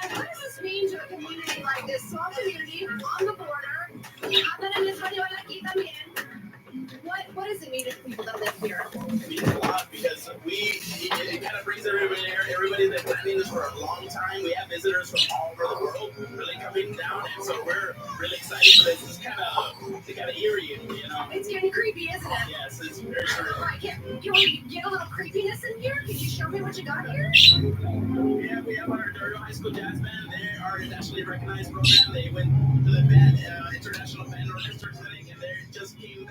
S7: And what does this mean to a community like this? Small community on the border. What does it mean
S22: brings everybody here. Everybody's been planning this for a long time. We have visitors from all over the world really coming down, and so we're really excited for this. It's kind of eerie, you know.
S7: It's getting creepy, isn't it?
S22: Yes, it's very true.
S7: Right, can we get a little creepiness in here? Can you show me what you got here?
S22: Yeah, we have our high school jazz band. They are a nationally recognized program. They went to the band, international band orchestra setting, and they just came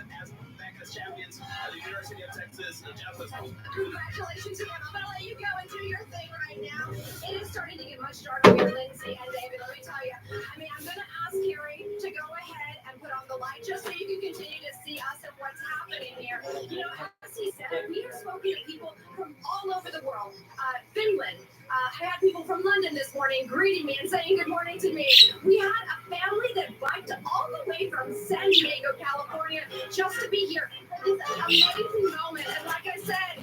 S22: back as champions at the University of Texas Jazz Festival.
S7: Congratulations to them. I'm gonna let you go and do your thing right now. It is starting to get much darker here, Lindsay and David. Let me tell you. I mean, I'm gonna ask Carrie to go ahead and put on the light just so you can continue to see us and what's happening here. You know, as he said, we have spoken to people from all over the world. Finland. I had people from London this morning greeting me and saying good morning to me. We had a family that biked all the way from San Diego, California, just to be here. It's an amazing moment. And like I said,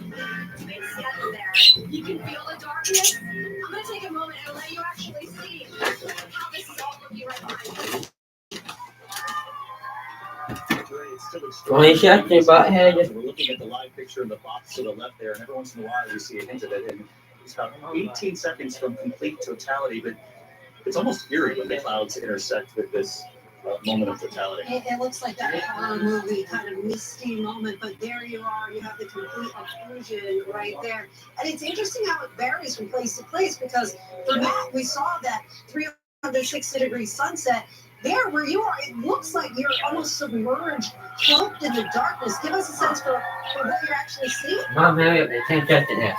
S7: it's getting there. You can feel the darkness. I'm going to take a moment and let you actually see how this is all looking right behind you.
S5: Only seconds about here.
S10: We're looking at the live picture of the box to the left there, and every once in a while we see a hint of it. And it's about 18 seconds from complete totality, but it's almost eerie when the clouds intersect with this moment of totality.
S4: It looks like that horror movie kind of misty moment, but there you are. You have the complete occlusion right there. And it's interesting how it varies from place to place because for Matt, we saw that 360-degree sunset. There where you are, it looks like you're almost submerged, cloaked in the darkness. Give us a sense for what you're actually seeing.
S5: Mom, I can't touch it yet.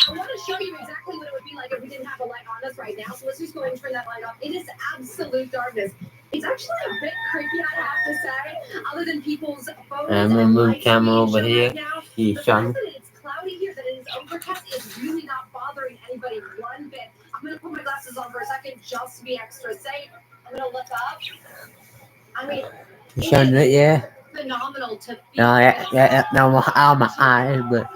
S7: I want to show you exactly what it would be like if we didn't have a light on us right now. So let's just go ahead and turn that light off. It is absolute darkness. It's actually a bit creepy, I have to say, other than people's photos.
S5: I'm gonna move the camera over here.
S7: The fact that it's cloudy here, that it is overcast, is really not bothering anybody one bit. I'm going to put my glasses on for a second just to be extra safe. I'm going to look up. I mean,
S5: You showing it, yeah?
S7: phenomenal to feel.
S5: No, no, out my eyes, but.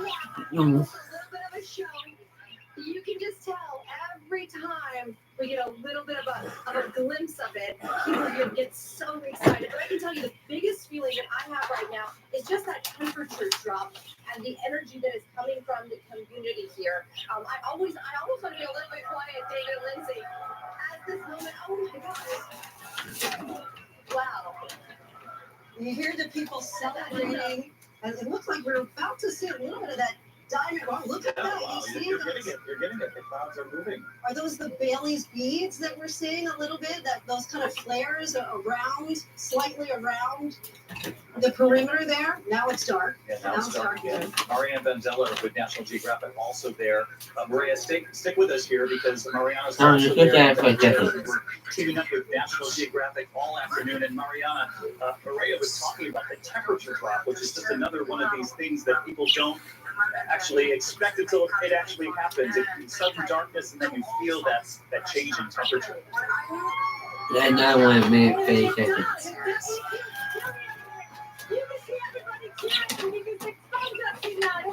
S7: You can just tell every time we get a little bit of a glimpse of it, people here get so excited. But I can tell you the biggest feeling that I have right now is just that temperature drop and the energy that is coming from the community here. I always want to be a little bit quiet, David and Lindsay. At this moment, oh my gosh. Wow.
S4: You hear the people celebrating, and it looks like we're about to see a little bit of that diamond. Wow, look at that.
S10: Wow, you're getting it. You're getting it. The clouds are moving.
S4: Are those the Bailey's beads that we're seeing a little bit? That those kind of flares around, slightly around the perimeter there? Now it's dark.
S10: Yeah, now it's dark. Yeah. Mariana Vanzella with National Geographic also there. Maria, stick with us here because Mariana's also there. We're teaming up with National Geographic all afternoon, and Mariana, Maria was talking about the temperature drop, which is just another one of these things that people don't actually expect until it actually happens. It's sudden darkness, and then you feel that change in temperature.
S5: And I want to make face it.
S7: You can see everybody cheering because the sun just came out. A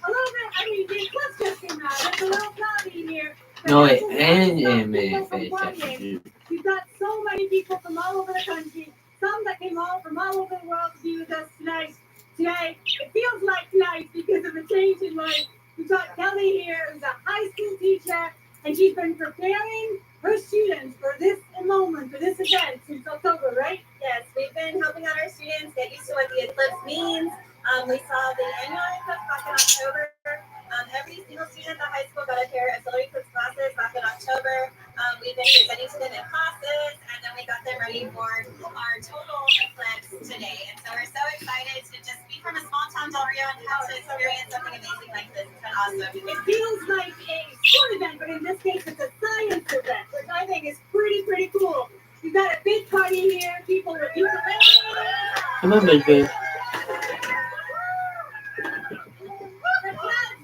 S7: little bit, I mean, the eclipse just came out. It's a little cloudy here.
S5: No, it ain't make face it.
S7: You've got so many people from all over the country, some that came all from all over the world to be with us tonight. Today, it feels like tonight because of the change in life. We've got Kelly here, who's a high school teacher, and she's been preparing her students for this moment, for this event since October, right?
S1: Yes, we've been helping out our students get used to what the eclipse means. We saw the annual eclipse back in October. Every single student at the high school got a pair of solar eclipse glasses back in October. We've been presenting to them in classes, and then we got them ready for our total eclipse today. And so we're so excited to just be from a small town, Del Rio, and have to experience something amazing like this. It's been awesome.
S7: It feels like a sport event, but in this case, it's a science event, which I think is pretty cool. We've got a big party here, people with ukuleles.
S5: Come on, baby.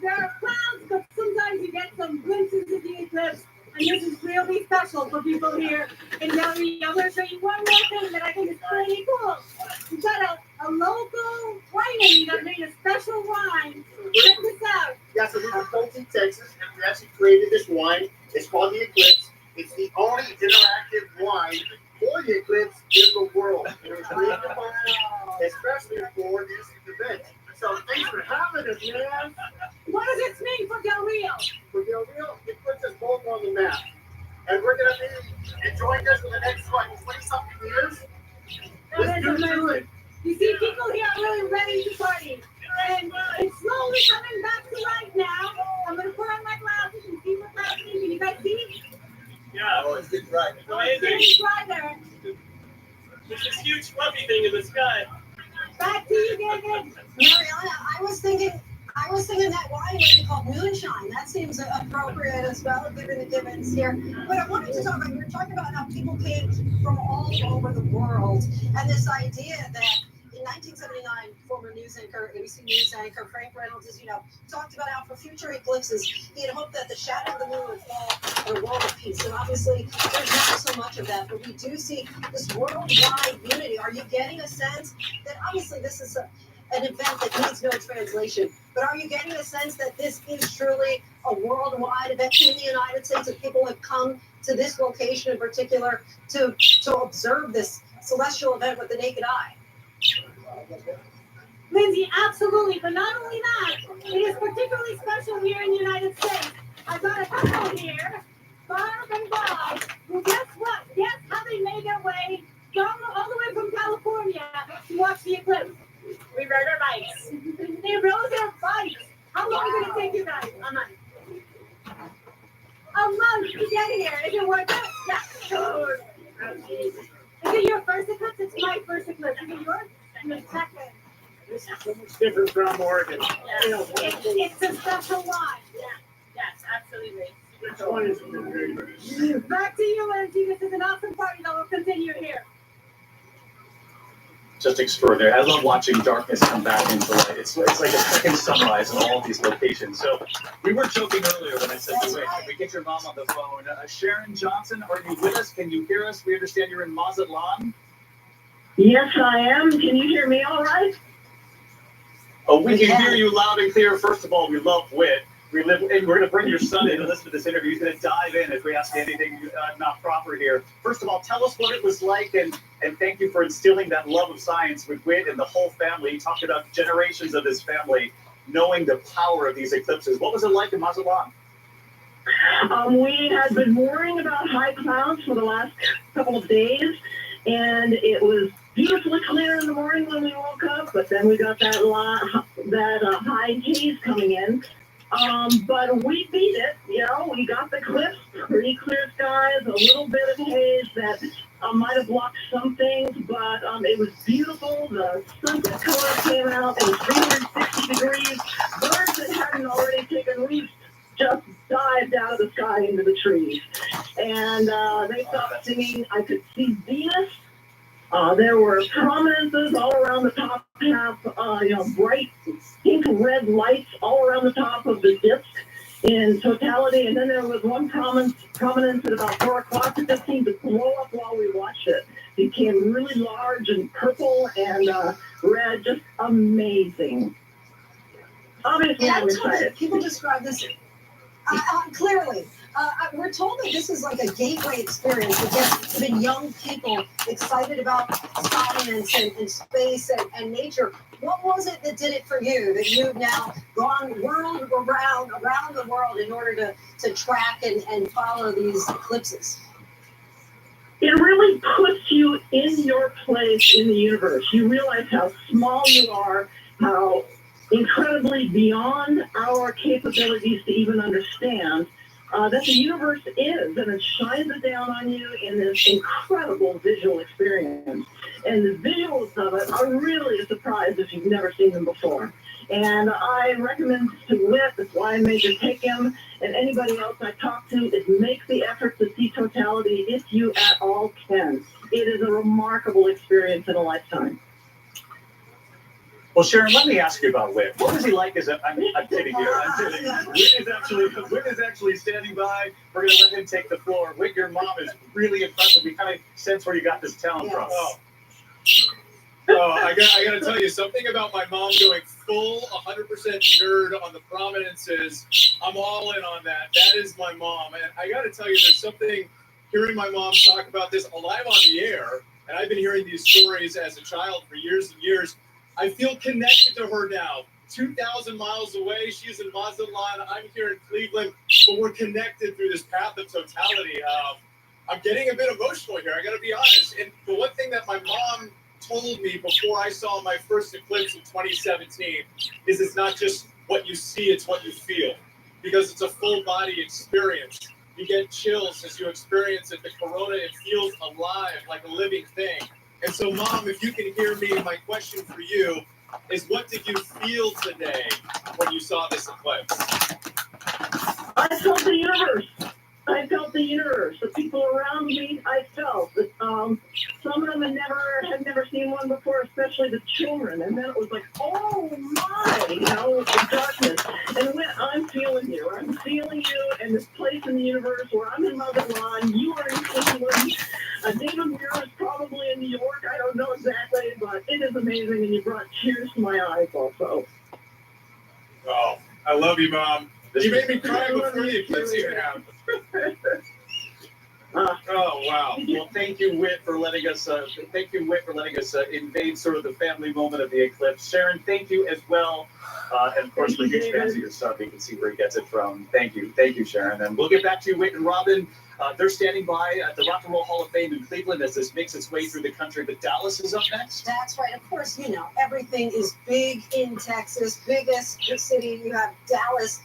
S7: There are clouds, but sometimes you get some glimpses of the eclipse, and this is really special for people here in Del Rio. I'm going to show you one more thing that I think is pretty cool. We've got a local winery that made a special wine. Check this out.
S6: Yeah, so we're from Colton, Texas, and we actually created this wine. It's called the Eclipse. It's the only interactive wine for the eclipse in the world. It was created especially for this event. So thanks for having us, man.
S7: What does this mean for Del Rio?
S6: For Del Rio, it puts us both on the map. And we're going to be enjoying this for the next, 20-something years. Let's do it.
S7: You see, people here are really ready to party. And it's slowly coming back to life now. I'm going to put on my glasses and see what's happening. Can you guys see?
S10: Yeah.
S6: Oh, it's getting bright.
S7: It's getting brighter.
S10: There's this huge fluffy thing in the sky.
S7: Back to you, David.
S4: Mariana, I was thinking that wine would be called moonshine. That seems appropriate as well, given the givens here. But I wanted to talk about, you were talking about how people came from all over the world, and this idea that in 1979, former news anchor, ABC News anchor Frank Reynolds, as you know, talked about how for future eclipses, he had hoped that the shadow of the moon would fall in a world of peace. And obviously, there's not so much of that, but we do see this worldwide unity. Are you getting a sense that obviously this is an event that needs no translation, but are you getting a sense that this is truly a worldwide event in the United States, and people have come to this location in particular to observe this celestial event with the naked eye?
S7: Lindsay, absolutely. But not only that, it is particularly special here in the United States. I've got a couple here, Barb and Bob, who guess what? Guess how they made their way all the way from California to watch the eclipse? We rode our bikes. They rode their bikes. How long did it take you guys? A month. A month to get here. Is it worth it? Yeah. Sure. Is it your first eclipse? It's my first eclipse. Is it yours? The second.
S18: This is so much different from Oregon.
S7: Yes. It's a special one. Yeah. Yes, absolutely.
S18: Which one is it?
S7: Back to you, Lindsay. This is an awesome party that will continue here.
S10: Just extraordinary. I love watching darkness come back into light. It's like a second sunrise in all of these locations. So we were joking earlier when I said, wait, can we get your mom on the phone? Sharon Johnson, are you with us? Can you hear us? We understand you're in Mazatlan.
S8: Yes, I am. Can you hear me all right?
S10: Oh, we can hear you loud and clear. First of all, we love wit. And we're going to bring your son in to listen to this interview. He's going to dive in if we ask anything not proper here. First of all, tell us what it was like, and thank you for instilling that love of science with Wit and the whole family. You talked about generations of his family knowing the power of these eclipses. What was it like in Mazatlan?
S8: We had been worrying about high clouds for the last couple of days, and it was beautifully clear in the morning when we woke up, but then we got that high haze coming in. But we beat it, we got the cliffs, pretty clear skies, a little bit of haze that might have blocked some things, but it was beautiful. The sunset color came out, it was 360 degrees. Birds that hadn't already taken roost just dived out of the sky into the trees. And they stopped singing. I could see Venus. There were prominences all around the top half, bright pink red lights all around the top of the disc in totality. And then there was one prominence at about 4 o'clock that just seemed to blow up while we watched it. It became really large and purple and red, just amazing. Obviously, I'm excited.
S4: People describe this clearly. We're told that this is like a gateway experience that gets even young people excited about science and space and nature. What was it that did it for you, that you've now gone around the world in order to track and follow these eclipses?
S8: It really puts you in your place in the universe. You realize how small you are, how incredibly beyond our capabilities to even understand that the universe is, and it shines it down on you in this incredible visual experience. And the visuals of it are really a surprise if you've never seen them before. And I recommend to Whit, that's why I made you take him, and anybody else I talk to, is make the effort to see totality if you at all can. It is a remarkable experience in a lifetime.
S10: Well, Sharon, let me ask you about Whit. What was he like as I'm kidding here. I'm kidding. Whit is actually standing by. We're going to let him take the floor. Whit, your mom is really impressive. We kind of sense where you got this talent from.
S19: I got to tell you something about my mom going full 100% nerd on the prominences. I'm all in on that. That is my mom. And I got to tell you, there's something, hearing my mom talk about this live on the air, and I've been hearing these stories as a child for years and years. I feel connected to her now. 2,000 miles away, she's in Mazatlan, I'm here in Cleveland, but we're connected through this path of totality. I'm getting a bit emotional here, I gotta be honest. And the one thing that my mom told me before I saw my first eclipse in 2017 is it's not just what you see, it's what you feel. Because it's a full body experience. You get chills as you experience it. The corona, it feels alive, like a living thing. And so, Mom, if you can hear me, my question for you is, what did you feel today when you saw this eclipse?
S8: I felt the universe. I felt the universe. The people around me, I felt. Some of them had never seen one before, especially the children. And then it was like, oh my, the darkness. And when I'm feeling you. I'm feeling you in this place in the universe where I'm in Mazatlan, you are in Cleveland. David Muir is probably in New York. I don't know exactly, but it is amazing. And you brought tears to my eyes also.
S19: Oh, I love you, Mom. You made me cry before the eclipse even happened. Oh wow!
S10: Well, thank you, Whit, for letting us. Invade sort of the family moment of the eclipse. Sharon, thank you as well, and of course, we're huge fans of your stuff. You can see where he gets it from. Thank you, Sharon. And we'll get back to you, Whit and Robin. They're standing by at the Rock and Roll Hall of Fame in Cleveland as this makes its way through the country. But Dallas is up next.
S4: That's right. Of course, everything is big in Texas. Biggest city. You have Dallas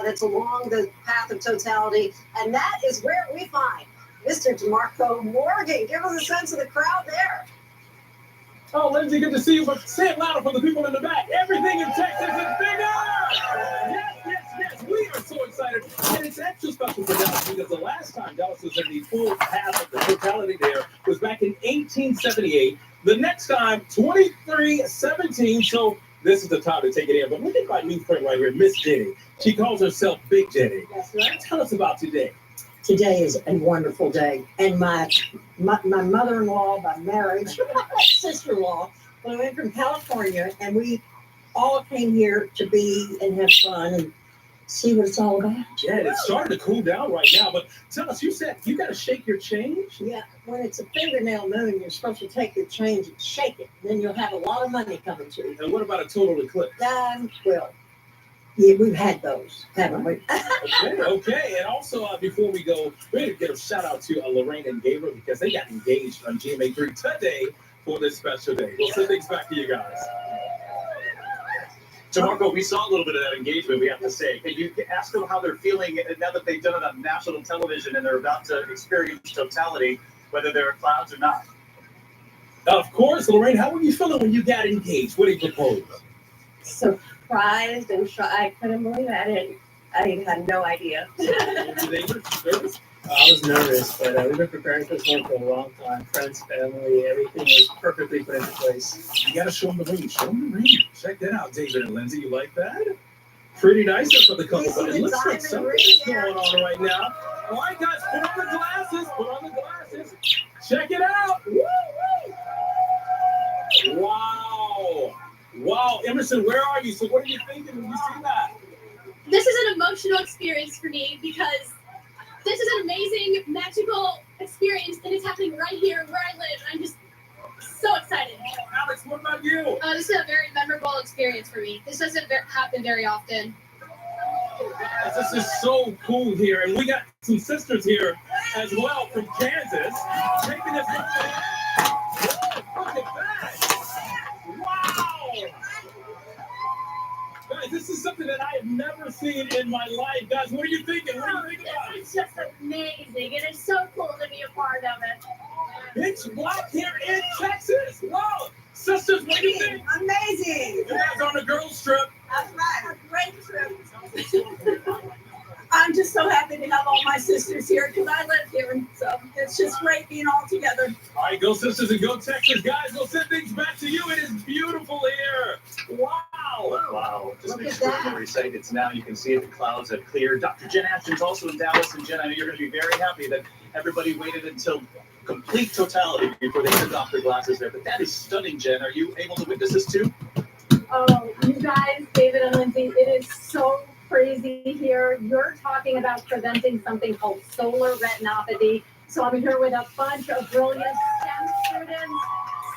S4: that's along the path of totality. And that is where we find Mr. DeMarco Morgan. Give us a sense of the crowd there.
S3: Oh, Lindsay, good to see you, but say it louder for the people in the back. Everything in Texas is bigger! Yes, we are so excited. And it's extra special for Dallas because the last time Dallas was in the full path of the totality there was back in 1878. The next time, 2317. So this is the time to take it in. But look at my new friend right here, Miss Jenny. She calls herself Big Jenny.
S4: That's right.
S3: Tell us about today.
S4: Today is a wonderful day, and my mother-in-law by marriage, sister-in-law, flew in from California, and we all came here to be and have fun and see what it's all about.
S3: Yeah, it's starting to cool down right now, but tell us, you said you got to shake your change?
S4: Yeah, when it's a fingernail moon, you're supposed to take your change and shake it, and then you'll have a lot of money coming to you.
S3: And what about a total eclipse?
S4: Well, yeah, we've had those, haven't we?
S3: Okay. And also, before we go, we're going to give a shout out to Lorraine and Gabriel because they got engaged on GMA3 today for this special day. We'll send things back to you guys.
S10: DeMarco, we saw a little bit of that engagement, we have to say. Can you ask them how they're feeling now that they've done it on national television and they're about to experience totality, whether there are clouds or not?
S3: Of course, Lorraine, how were you feeling when you got engaged? What did he propose?
S9: Surprised and I couldn't believe it. I had no idea.
S11: I was nervous, but we've been preparing for this one for a long time. Friends, family, everything was perfectly put into place.
S3: You got to show them the ring. Show them the ring. Check that out, David and Lindsay. You like that? Pretty nice up for the couple, but it looks like something's going on right now. All right, guys, put on the glasses. Put on the glasses. Check it out. Woo! Wow, Emerson, where are you? So what are you thinking when you see that?
S23: This is an emotional experience for me because this is an amazing, magical experience, and it's happening right here where I live. I'm just so excited.
S3: Oh, Alex, what about you?
S23: This is a very memorable experience for me. This doesn't happen very often.
S3: This is so cool here, and we got some sisters here as well from Kansas taking this. Look at that! Wow! Guys, this is something that I have never seen in my life. Guys, what are you thinking? What do you think about it?
S23: It's just amazing. It is so cool to be a part of it.
S3: It's black here in Texas. Wow. Sisters, what do you think?
S15: Amazing.
S3: You guys on the girls' trip.
S15: That's right. A great trip. I'm just so happy to have all my sisters here because I live here. And so it's just great being all together.
S3: All right, go sisters and go Texas. Guys, we'll send things back to you. It is beautiful here. Wow.
S10: Wow. Just an extraordinary sight. It's now, you can see it, the clouds have cleared. Dr. Jen Ashton's also in Dallas. And Jen, I know you're going to be very happy that everybody waited until complete totality before they took off their glasses there. But that is stunning, Jen. Are you able to witness this too?
S9: Oh, you guys, David and Lindsay, it is so crazy here. You're talking about preventing something called solar retinopathy. So I'm here with a bunch of brilliant STEM students,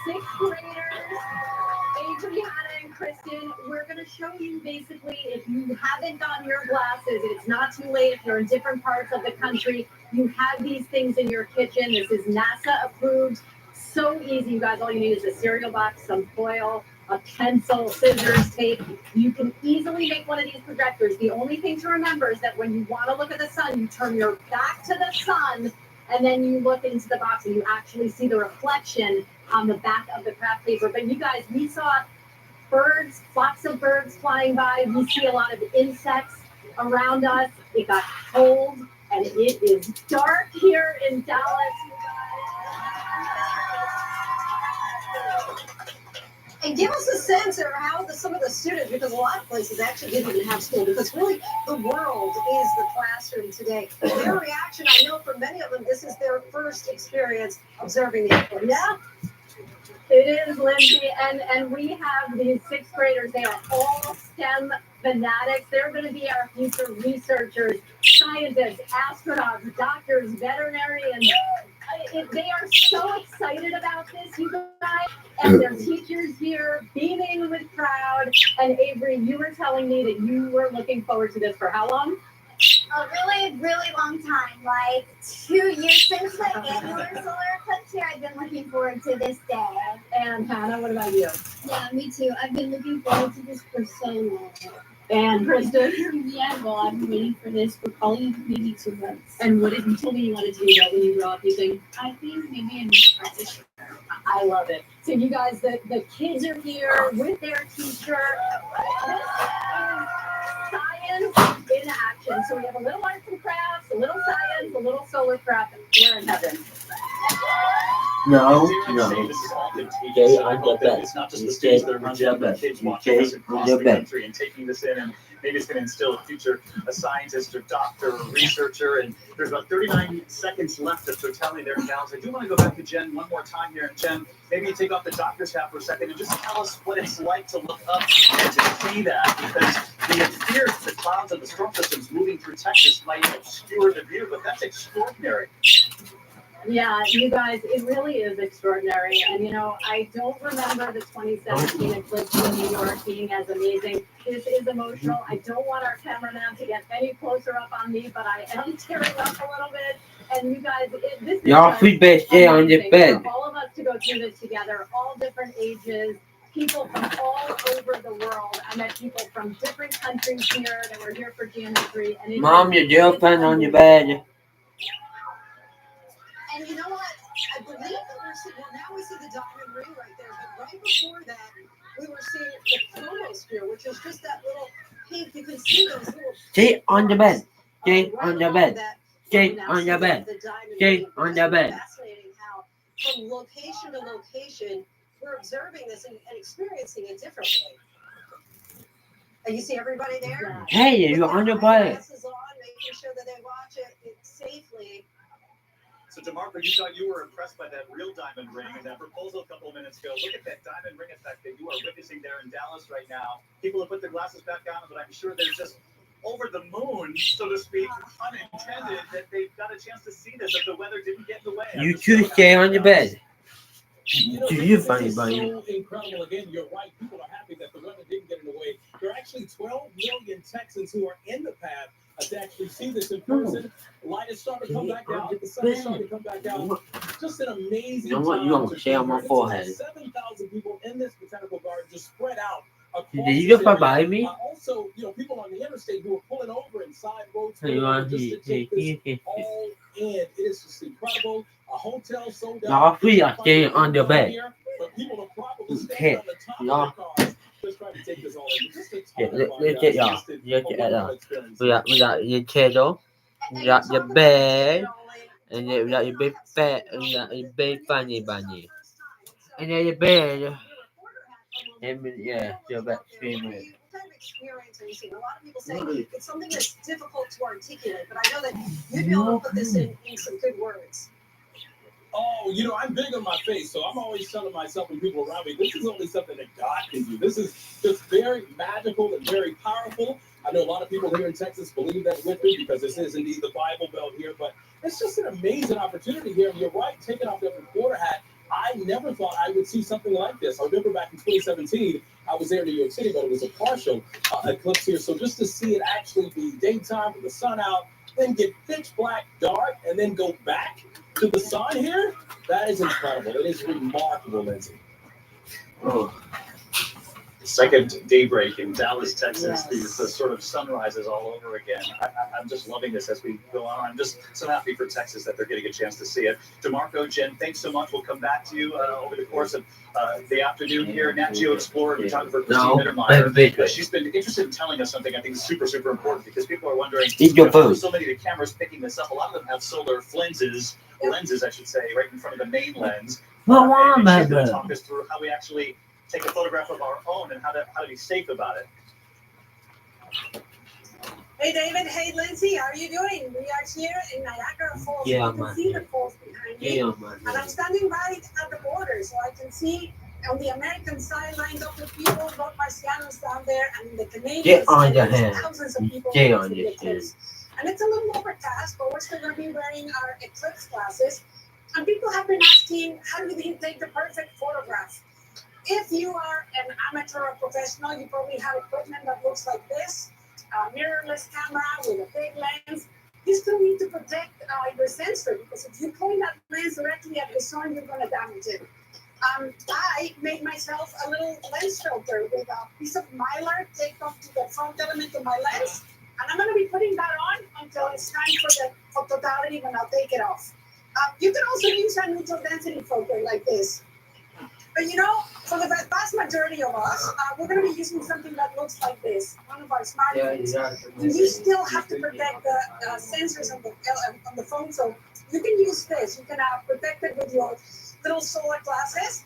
S9: 6th graders, Avery, Hannah, and Kristen, we're going to show you basically if you haven't gotten your glasses, it's not too late. If you're in different parts of the country, you have these things in your kitchen. This is NASA approved. So easy, you guys. All you need is a cereal box, some foil, a pencil, scissors, tape. You can easily make one of these projectors. The only thing to remember is that when you want to look at the sun, you turn your back to the sun and then you look into the box and you actually see the reflection on the back of the craft paper. But you guys, we saw birds, flocks of birds flying by. We see a lot of insects around us. It got cold and it is dark here in Dallas, you guys.
S4: And give us a sense of how some of the students, because a lot of places actually didn't even have school, because really the world is the classroom today. Their reaction, I know for many of them, this is their first experience observing the eclipse.
S9: Yeah, it is, Lindsay. And we have these sixth graders. They are all STEM fanatics. They're going to be our future researchers, scientists, astronauts, doctors, veterinarians. They are so excited about this, you guys, and their teachers here beaming with pride. And Avery, you were telling me that you were looking forward to this for how long?
S12: A really, really long time, like 2 years since the annular solar eclipse here. I've been looking forward to this day.
S9: And Hannah, what about you?
S23: Yeah, me too. I've been looking forward to this for so long.
S9: And Kristen?
S23: Yeah, well, I've been waiting for this for probably maybe 2 months.
S9: And what did you tell me you wanted to do that when you grow up, you think?
S23: I think maybe a nurse practitioner.
S9: I love it. So you guys, the kids are here with their teacher. This is science in action. So we have a little arts and crafts, a little science, a little solar craft, and we're in heaven.
S5: No.
S10: This is all contagious.
S5: Stay
S10: I
S5: on
S10: hope
S5: your
S10: that
S5: bed.
S10: it's not just the
S5: Stay
S10: students that are
S5: on your
S10: rejecting, but
S5: bed.
S10: kids watching this across
S5: your
S10: the
S5: bed.
S10: country and taking this in, and maybe it's going to instill a future, a scientist or doctor or researcher. And there's about 39 seconds left of totality there, gals. I do want to go back to Jen one more time here. And Jen, maybe you take off the doctor's hat for a second and just tell us what it's like to look up and to see that, because we had feared the clouds and the storm systems moving through Texas might obscure the view, but that's extraordinary.
S9: Yeah, you guys, it really is extraordinary. And, you know, I don't remember the 2017 eclipse in New York being as amazing. This is emotional. I don't want our cameraman to get any closer up on me, but I am tearing up a little bit. And you guys, this is
S5: Y'all free bed, stay on your bed.
S9: For all of us to go through this together, all different ages, people from all over the world. I met people from different countries here that were here for geometry. And
S5: Mom, your girlfriend on your bed.
S4: And you know what? I believe that we're seeing, well, now we see the diamond ring right there, but right before that, we were seeing the chromosphere, which is just that little pink. You can see those little.
S5: Stay on your bed. Stay on your bed. Stay on your bed. Stay on your bed.
S4: Fascinating how, from location to location, we're observing this and experiencing it differently. And you see everybody there?
S5: Hey, you're on your bed.
S4: Glasses on, making sure that they watch it safely.
S10: So, DeMarco, you thought you were impressed by that real diamond ring and that proposal a couple of minutes ago. Look at that diamond ring effect that you are witnessing there in Dallas right now. People have put their glasses back on, but I'm sure they're just over the moon, so to speak, unintended, that they've got a chance to see this if the weather didn't get in the way.
S5: You too, stay on your bed.
S14: You know,
S5: You
S14: this
S5: funny,
S14: is
S5: buddy.
S14: so incredible. Again, you're right. People are happy that the weather didn't get in the way. There are actually 12 million Texans who are in the path to actually see this in person. Light is starting to come back out. The sun is starting to come back out. Just an amazing
S5: You know what? You
S14: time
S5: gonna
S14: to
S5: stay
S14: be
S5: on my
S14: here.
S5: forehead.
S14: It's about 7,000 people in this botanical garden just spread out across
S5: Did you
S14: this
S5: just
S14: area.
S5: buy me?
S14: Also, you know, people on the interstate who are pulling over and side roads
S5: Hey, you want
S14: just to take this all in. It is just incredible. A hotel sold out.
S5: Y'all free are staying on your bed.
S14: But people are probably
S5: You
S14: standing
S5: can't.
S14: on the top
S5: Y'all.
S14: of their cars just trying to take this all in. Just a
S5: Yeah,
S14: ton of
S5: look
S14: fun,
S5: at
S14: guys.
S5: y'all.
S14: Just a
S5: Look at y'all.
S14: experience.
S5: We got your table. You got your bed. And then we got your big fat. And you got your big funny bunny. And then your bed. And yeah, your bed screaming.
S4: What kind of experience are you seeing? A lot of people say it's something that's difficult to articulate, but I know that you'd be able to put this in some good words.
S14: Oh, you know, I'm big on my face, so I'm always telling myself and people around me, this is only something that God can do. This is just very magical and very powerful. I know a lot of people here in Texas believe that with me because this is indeed the Bible Belt here, but it's just an amazing opportunity here. And you're right, taking off that reporter hat, I never thought I would see something like this. I remember back in 2017, I was there in New York City, but it was a partial eclipse here. So just to see it actually be daytime with the sun out, then get pitch black dark, and then go back to the sun here, that is incredible. It is remarkable, Lindsay.
S10: Oh. Second daybreak in Dallas, Texas. These sort of sunrises all over again. I'm just loving this as we go on. I'm just so happy for Texas that they're getting a chance to see it. DeMarco, Jen, thanks so much. We'll come back to you over the course of the afternoon here. Nat Geo Explorer photographer Christine Mittermeier. She's been interested in telling us something I think is super, super important because people are wondering, how are so many of the cameras picking this up? A lot of them have solar lenses, I should say, right in front of the main lens. And she's going to talk us through how we actually take a photograph of our own and how to be safe about it.
S15: Hey David, hey Lindsay, how are you doing? We are here in Niagara Falls.
S5: Yeah,
S15: you can see the falls behind me.
S5: Yeah,
S15: and I'm standing right at the border, so I can see on the American side lined up with people, both Marcianos down there, and the Canadian side, there's thousands of people watching the eclipse. And it's a little overcast, but we're still going to be wearing our eclipse glasses. And people have been asking, how do you take the perfect photograph? If you are an amateur or professional, you probably have equipment that looks like this, a mirrorless camera with a big lens. You still need to protect your sensor because if you point that lens directly at the sun, you're going to damage it. I made myself a little lens filter with a piece of mylar taped up to the front element of my lens, and I'm going to be putting that on until it's time for totality when I'll take it off. You can also use a neutral density filter like this. But you know, for the vast majority of us, we're going to be using something that looks like this, one of our smartphones. You still have to protect the sensors on the phone, so you can use this. You can protect it with your little solar glasses.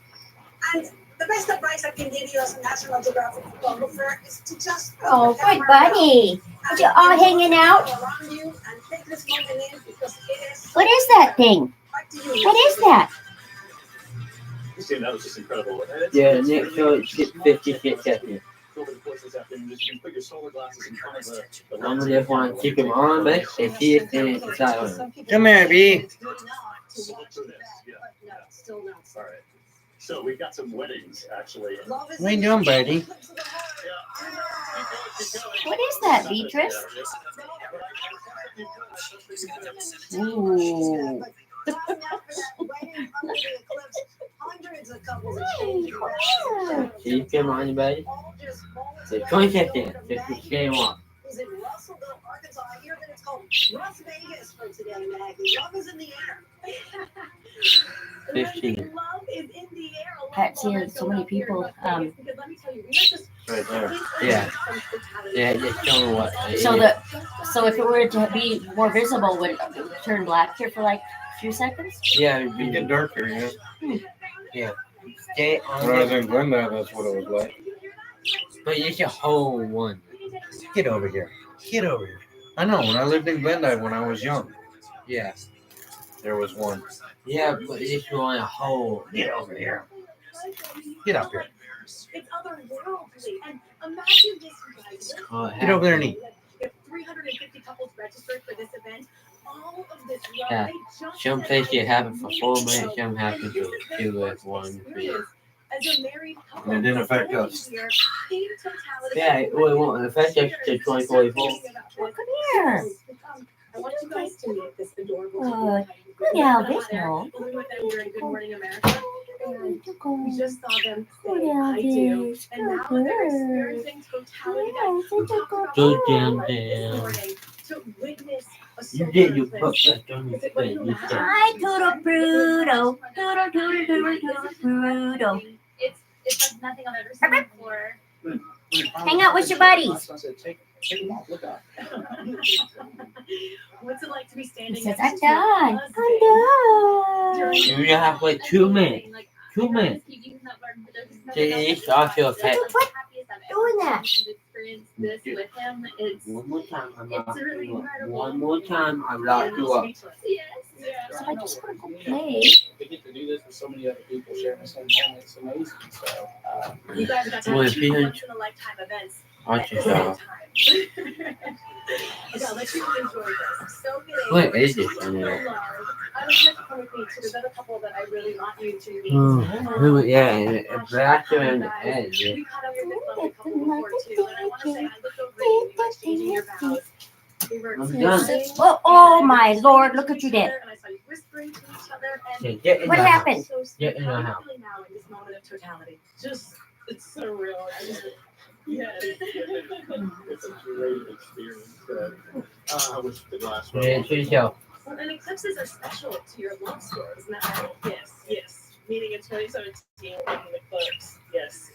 S15: And the best advice I can give you as a National Geographic photographer is to just
S13: oh, good buddy. Are you all hanging out?
S15: Around you and take this moment in because it is
S13: what is that thing? What is that?
S10: Christine, that was just incredible.
S5: Yeah, next show it's 56 seconds.
S10: Over the course of this afternoon, you can put your solar glasses in front of the
S5: I'm just want to keep them on, but if he is in it, it's on.
S10: Come here, B.
S15: Still not.
S10: All right. So we've got some weddings, actually.
S5: What are you doing, Birdie?
S13: What is that, Beatrice? Ooh.
S5: Keep them on, buddy. So 20 seconds. Just stay on.
S4: Is in Russellville, Arkansas. I hear that it's called Las Vegas for today, Maggie. Love is in the air.
S5: 15.
S15: Love is in the air.
S13: I've seen so many people.
S15: Because let me tell you, we are just
S5: Right there. Yeah. Yeah, just show me what.
S13: So if it were to be more visible, would it turn black here for like a few seconds?
S5: Yeah, it'd be get darker, yeah. Yeah. Stay on.
S16: When I was in Glendale, that's what it was like.
S5: But it's a whole one.
S16: Get over here. Get over here. I know, when I lived in Glendale when I was young.
S5: Yeah.
S16: There was one.
S5: Yeah, but it's on a whole.
S16: Get over here. Get up here.
S15: It's otherworldly. And imagine this, you guys.
S16: Get over there and eat.
S15: If 350 couples registered for this event, all of this love,
S5: Yeah.
S15: they just
S5: Some places it happen for 4 minutes, some happen for 2 or 1 minute.
S15: as a married couple.
S16: And it didn't affect us.
S15: In totality,
S5: Yeah, well, it won't affect us to 2044.
S13: Come here.
S15: I want you guys to meet this adorable
S13: Good Elvis, no.
S15: We with them during Good Morning America. And we just saw them say
S13: Good
S15: I do.
S13: Elvis.
S15: And now they're experiencing totality.
S5: Go down there.
S15: To witness a
S5: You did, you put that on your face. You said,
S13: Hi, Toodle Bruto. Toodle, toodle, toodle, toodle, Bruto.
S23: It's like nothing I've ever seen before.
S13: Hang out with your buddies.
S14: Take them off. Look out.
S15: What's it like to be standing
S13: He says,
S15: next
S13: I'm done. I'm done.
S5: you don't have to wait 2 minutes. 2 minutes. It's also affect.
S13: Doing that.
S23: Experience this with him. It's
S5: One more time, I'm
S23: it's
S5: locked
S23: really
S5: you up.
S23: incredible.
S5: One more time, I'm locked you up.
S23: Yes.
S13: So I just want to go play.
S11: To get to do this with so many other people sharing the same moment, it's amazing. So,
S15: You guys got to
S5: Well,
S15: have
S5: if you-
S15: once in a lifetime events.
S5: Watch yourself.
S15: Okay, I'll let you enjoy this. Soak it in.
S5: What is this?
S15: Love. I don't have to come
S9: me to another couple that I really want you to meet.
S5: Yeah, black and edge.
S9: We caught up with this lovely couple before too, and I want to say I looked over at you exchanging your vows. We were kissing.
S13: Oh my lord, look what you did.
S9: And I saw you whispering to each other. And
S5: Get in
S13: What
S5: the
S13: happened?
S5: house. Get in
S9: how
S5: the
S9: are you
S5: house.
S9: feeling now in this moment of totality?
S14: Just, it's surreal. Yeah, it's a great experience. I wish the glass were
S5: Yeah, treat yourself.
S9: Well, and eclipses are special to your love story, isn't that right?
S14: Yes. Meeting in 2017, meeting Eclipse. Yes,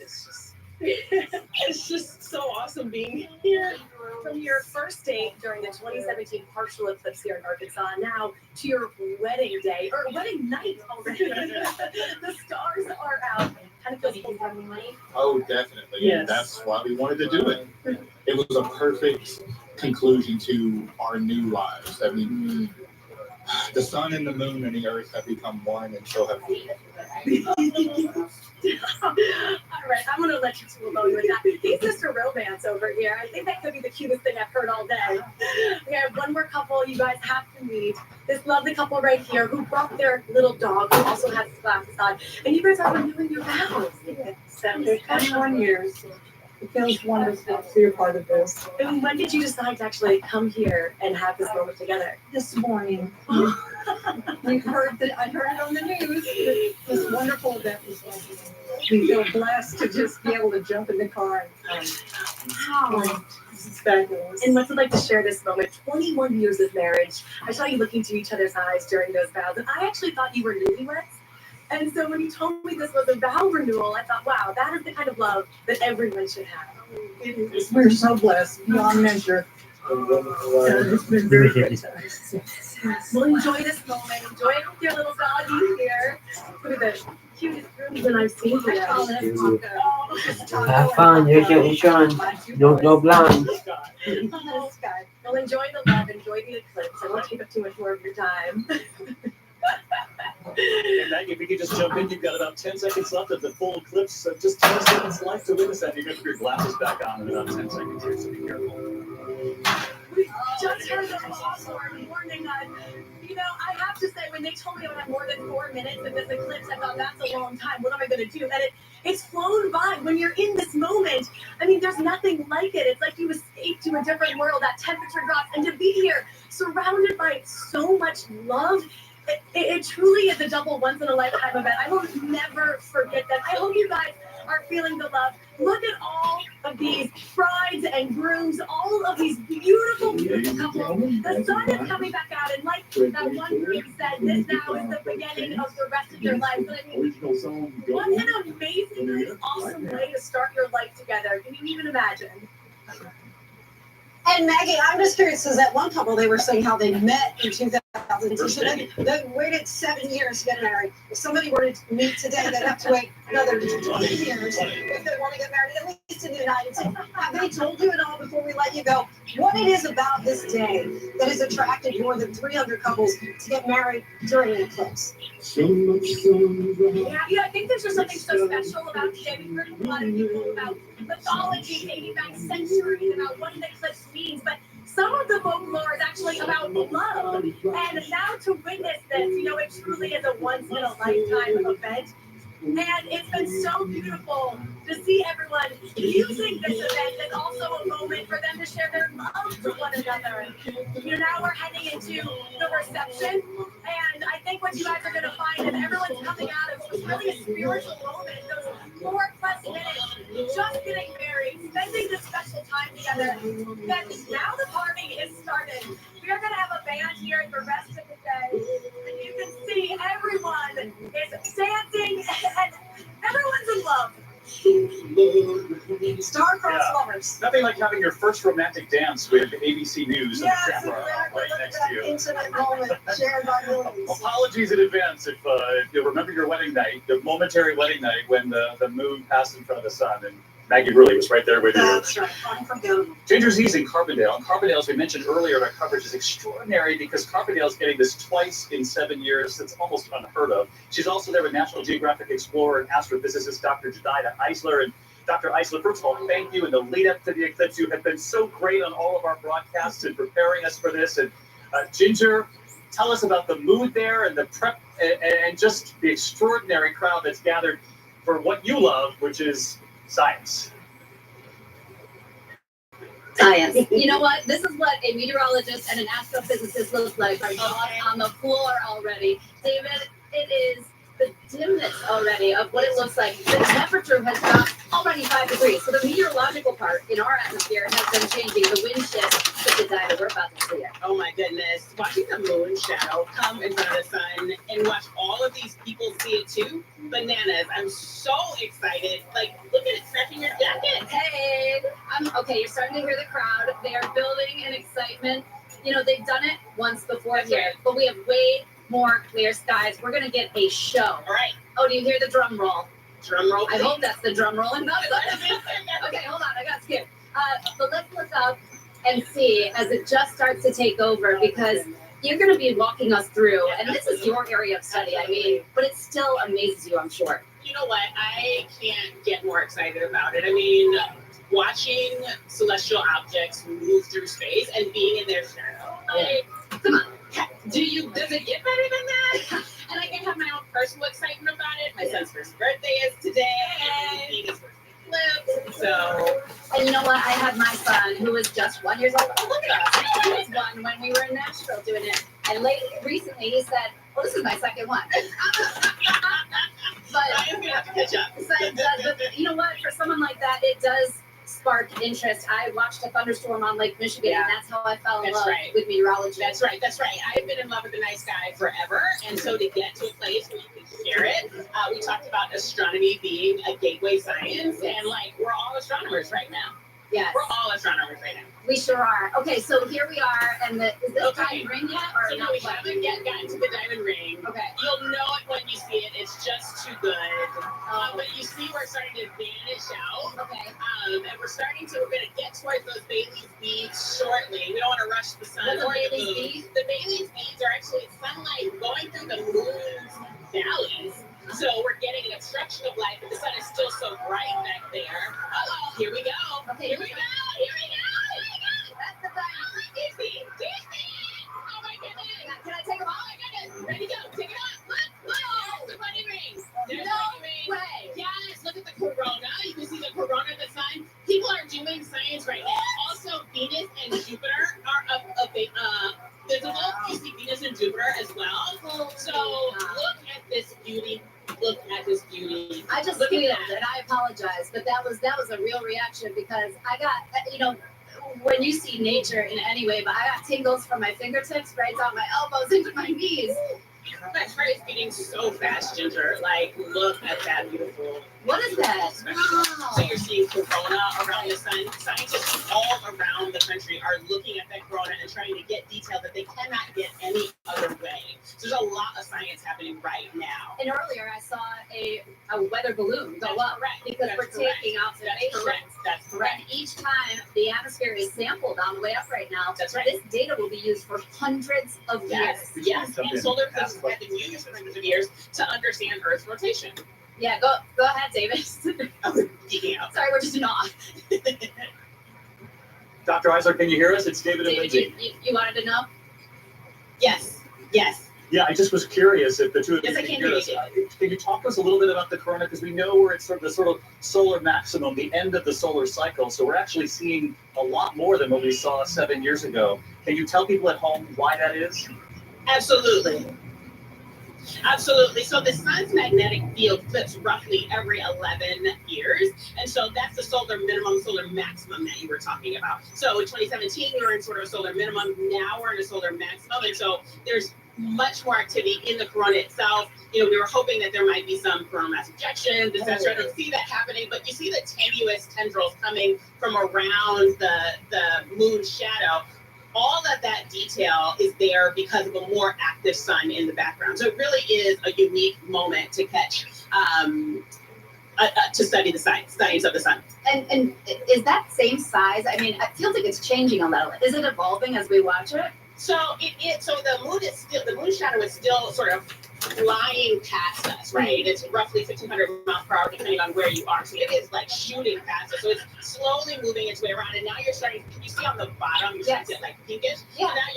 S14: it's just so awesome being here.
S9: From your first date during the 2017 partial eclipse here in Arkansas, now to your wedding day, or wedding night already. The stars are out. Kind of feels full money.
S19: Oh, definitely.
S14: Yes.
S19: And that's why we wanted to do it. It was a perfect conclusion to our new lives. I mean, the sun and the moon and the earth have become one, and so have we.
S9: All right, I'm gonna let you two alone with that. He's Mr. Romance over here. I think that could be the cutest thing I've heard all day. We have one more couple you guys have to meet. This lovely couple right here who brought their little dog who also has glasses on. And you guys are renewing your vows.
S4: After 21 years, it feels wonderful to be a part of this.
S9: And when did you decide to actually come here and have this moment together?
S4: This morning, I heard it on the news. This wonderful event was going on. We feel blessed to just be able to jump in the car and
S9: Wow.
S4: this is fabulous.
S9: And what's it like to share this moment? 21 years of marriage. I saw you look into each other's eyes during those vows, and I actually thought you were newlyweds. And so when you told me this was a vow renewal, I thought, wow, that is the kind of love that everyone should have.
S4: We're so blessed beyond measure. It's been very good to us.
S9: Well, enjoy this moment. Enjoy it with your little doggy here. Look at the cutest groomsmen I've seen today.
S5: Have fun. You're showing. No blind.
S9: Well, enjoy the love. Enjoy the eclipse. I won't take up too much more of your time.
S10: And Maggie, if we could just jump in, you've got about 10 seconds left of the full eclipse. So just 10 seconds left to witness that. You're going to put your glasses back on in about 10 seconds here, so be careful.
S9: We just heard the horn warning us. You know, I have to say, when they told me I would have more than 4 minutes of this eclipse, I thought, that's a long time. What am I going to do? And it's flown by. When you're in this moment, I mean, there's nothing like it. It's like you escaped to a different world. That temperature drops. And to be here, surrounded by so much love, it truly is a double once-in-a-lifetime event. I will never forget that. I hope you guys are feeling the love. Look at all of these brides and grooms, all of these beautiful, beautiful couples. The sun is coming back out, and like that one group said, this now is the beginning of the rest of your life. But I mean, what an amazing, awesome way to start your life together. Can you even imagine?
S15: And Maggie, I'm just curious, because that one couple, they were saying how they met in 2002. So they waited 7 years to get married. If somebody were to meet today, they'd have to wait another 20 years if they want to get married, at least in the United States. Have they told you at all before we let you go what it is about this day that has attracted more than 300 couples to get married during an eclipse?
S9: Yeah, I think there's just something so special about today. We've heard from a lot of people about mythology dating back centuries about what an eclipse means, but some of the folklore is actually about love. And now to witness this, you know, it truly is a once-in-a-lifetime event. And it's been so beautiful to see everyone using this event as also a moment for them to share their love to one another. You know, now we're heading into the reception, and I think what you guys are going to find is everyone's coming out of really a spiritual moment, those 4+ minutes, just getting married, spending this special time together. And now the party is started. We are going to have a band here the rest of the day, and you can see everyone is dancing, and everyone's in love.
S15: Star-crossed lovers.
S10: Nothing like having your first romantic dance with ABC News and the camera right next to you.
S15: Intimate moment shared by millions.
S10: Apologies in advance if you remember your wedding night, the momentary wedding night when the moon passed in front of the sun, and Maggie really was right there with you.
S15: That's right. Unforgettable.
S10: Ginger Z's in Carbondale. And Carbondale, as we mentioned earlier, our coverage is extraordinary because Carbondale's getting this twice in 7 years. That's almost unheard of. She's also there with National Geographic explorer and astrophysicist Dr. Jedidah Eisler. And Dr. Eisler, first of all, thank you. In the lead up to the eclipse, you have been so great on all of our broadcasts and preparing us for this. And Ginger, tell us about the mood there and the prep and just the extraordinary crowd that's gathered for what you love, which is science.
S9: Science. You know what? This is what a meteorologist and an astrophysicist look like right now on the floor already. David, it is the dimness already of what it looks like. The temperature has dropped already 5 degrees. So the meteorological part in our atmosphere has been changing. The wind shift with the dive. We're about to see it.
S17: Oh my goodness. Watching the moon shadow come in front of the sun and watch all of these people see it too. Bananas. I'm so excited. Like, look at it stretching your jacket.
S9: Hey, okay, you're starting to hear the crowd. They are building an excitement. You know, they've done it once before here, but we have way more clear skies. We're going to get a show.
S17: All right.
S9: Oh, do you hear the drum roll?
S17: Drum roll,
S9: I
S17: please.
S9: hope that's the drum roll and not the... Okay, hold on. I got scared. But let's look up and see as it just starts to take over, because you're going to be walking us through, and this is your area of study, I mean, but it still amazes you, I'm sure.
S17: You know what? I can't get more excited about it. I mean, watching celestial objects move through space and being in their shadow. Like,
S9: come on.
S17: Does it get better than that? And I can have my own personal excitement about it. My son's first birthday is today. He his first eclipse. So,
S9: and you know what? I had my son who was just 1 year old. Oh, look at us. He was one when we were in Nashville doing it. And recently he said, well, this is my second one. But
S17: I am going to have to catch up.
S9: But you know what? For someone like that, it does spark interest. I watched a thunderstorm on Lake Michigan, and that's how I fell in love with meteorology.
S17: That's right. I've been in love with the night sky forever, and so to get to a place where you can share it, we talked about astronomy being a gateway science, and like we're all astronomers right now.
S9: Yes.
S17: We're all astronomers right now.
S9: We sure are. Okay, so here we are, and is this diamond ring yet? Or
S17: so no, we haven't yet gotten to the diamond ring.
S9: Okay.
S17: You'll know it when you see it. It's just too good. But you see we're starting to vanish out.
S9: Okay.
S17: And we're going to get towards those Bailey's beads shortly. We don't want to rush the sun.
S9: What's
S17: or
S9: a
S17: the
S9: Bailey's
S17: moon.
S9: bead?
S17: The Bailey's beads are actually sunlight going through the moon's valleys. So we're getting an obstruction of light, but the sun is still so bright back there. Oh, here we go.
S9: Okay,
S17: Here we go. That's the diamond. Oh my goodness.
S9: Can I take them off?
S17: Oh my goodness. Ready to go. Take it off. Look. There's the bunny ring. There's
S9: No
S17: the bunny ring.
S9: way.
S17: Yes. Look at the corona. You can see the corona of the sun. People are doing science right now. Also, Venus and Jupiter are visible. You see Venus and Jupiter as well. So look at this beauty. Look at this beauty.
S9: I just squealed, and I apologize, but that was a real reaction, because I got, you know, when you see nature in any way, but I got tingles from my fingertips right down my elbows into my knees.
S17: My heart is beating so fast, Ginger. Like, look at that beautiful.
S9: What is that?
S17: Wow. So you're seeing corona around the sun. Scientists all around the country are looking at that corona and trying to get detail that they cannot get any other way. So there's a lot of science happening right now.
S9: And earlier I saw a weather balloon go up because we're taking observations.
S17: That's correct.
S9: And each time the atmosphere is sampled on the way up right now,
S17: that's right.
S9: This data will be used for hundreds of years.
S17: Yes. And solar eclipses have been used for hundreds of years to understand Earth's rotation.
S9: Yeah, go ahead, David. Sorry, we're just in awe.
S10: Dr. Eisler, can you hear us? It's David and Lindsay.
S9: You wanted to know?
S17: Yes.
S10: Yeah, I just was curious if the two of you
S17: Yes, I
S10: can
S17: can
S10: hear
S17: hear
S10: us.
S17: you.
S10: Can you talk to us a little bit about the corona? Because we know we're at the sort of solar maximum, the end of the solar cycle. So we're actually seeing a lot more than what we saw 7 years ago. Can you tell people at home why that is?
S17: Absolutely. So the sun's magnetic field flips roughly every 11 years. And so that's the solar minimum, solar maximum that you were talking about. So in 2017, we were in sort of a solar minimum. Now we're in a solar maximum. And so there's much more activity in the corona itself. You know, we were hoping that there might be some coronal mass ejections, etc. I don't see that happening, but you see the tenuous tendrils coming from around the moon's shadow. All of that detail is there because of a more active sun in the background. So it really is a unique moment to catch, to study the science of the sun.
S9: And is that same size? I mean, it feels like it's changing a little. Is it evolving as we watch it?
S17: So the moon shadow is still sort of flying past us, right? It's roughly 1,500 miles per hour, depending on where you are. So it is like shooting past us. So it's slowly moving its way around. And now you're starting, you see on the bottom, you see it like pinkish.
S9: Yeah.
S17: So now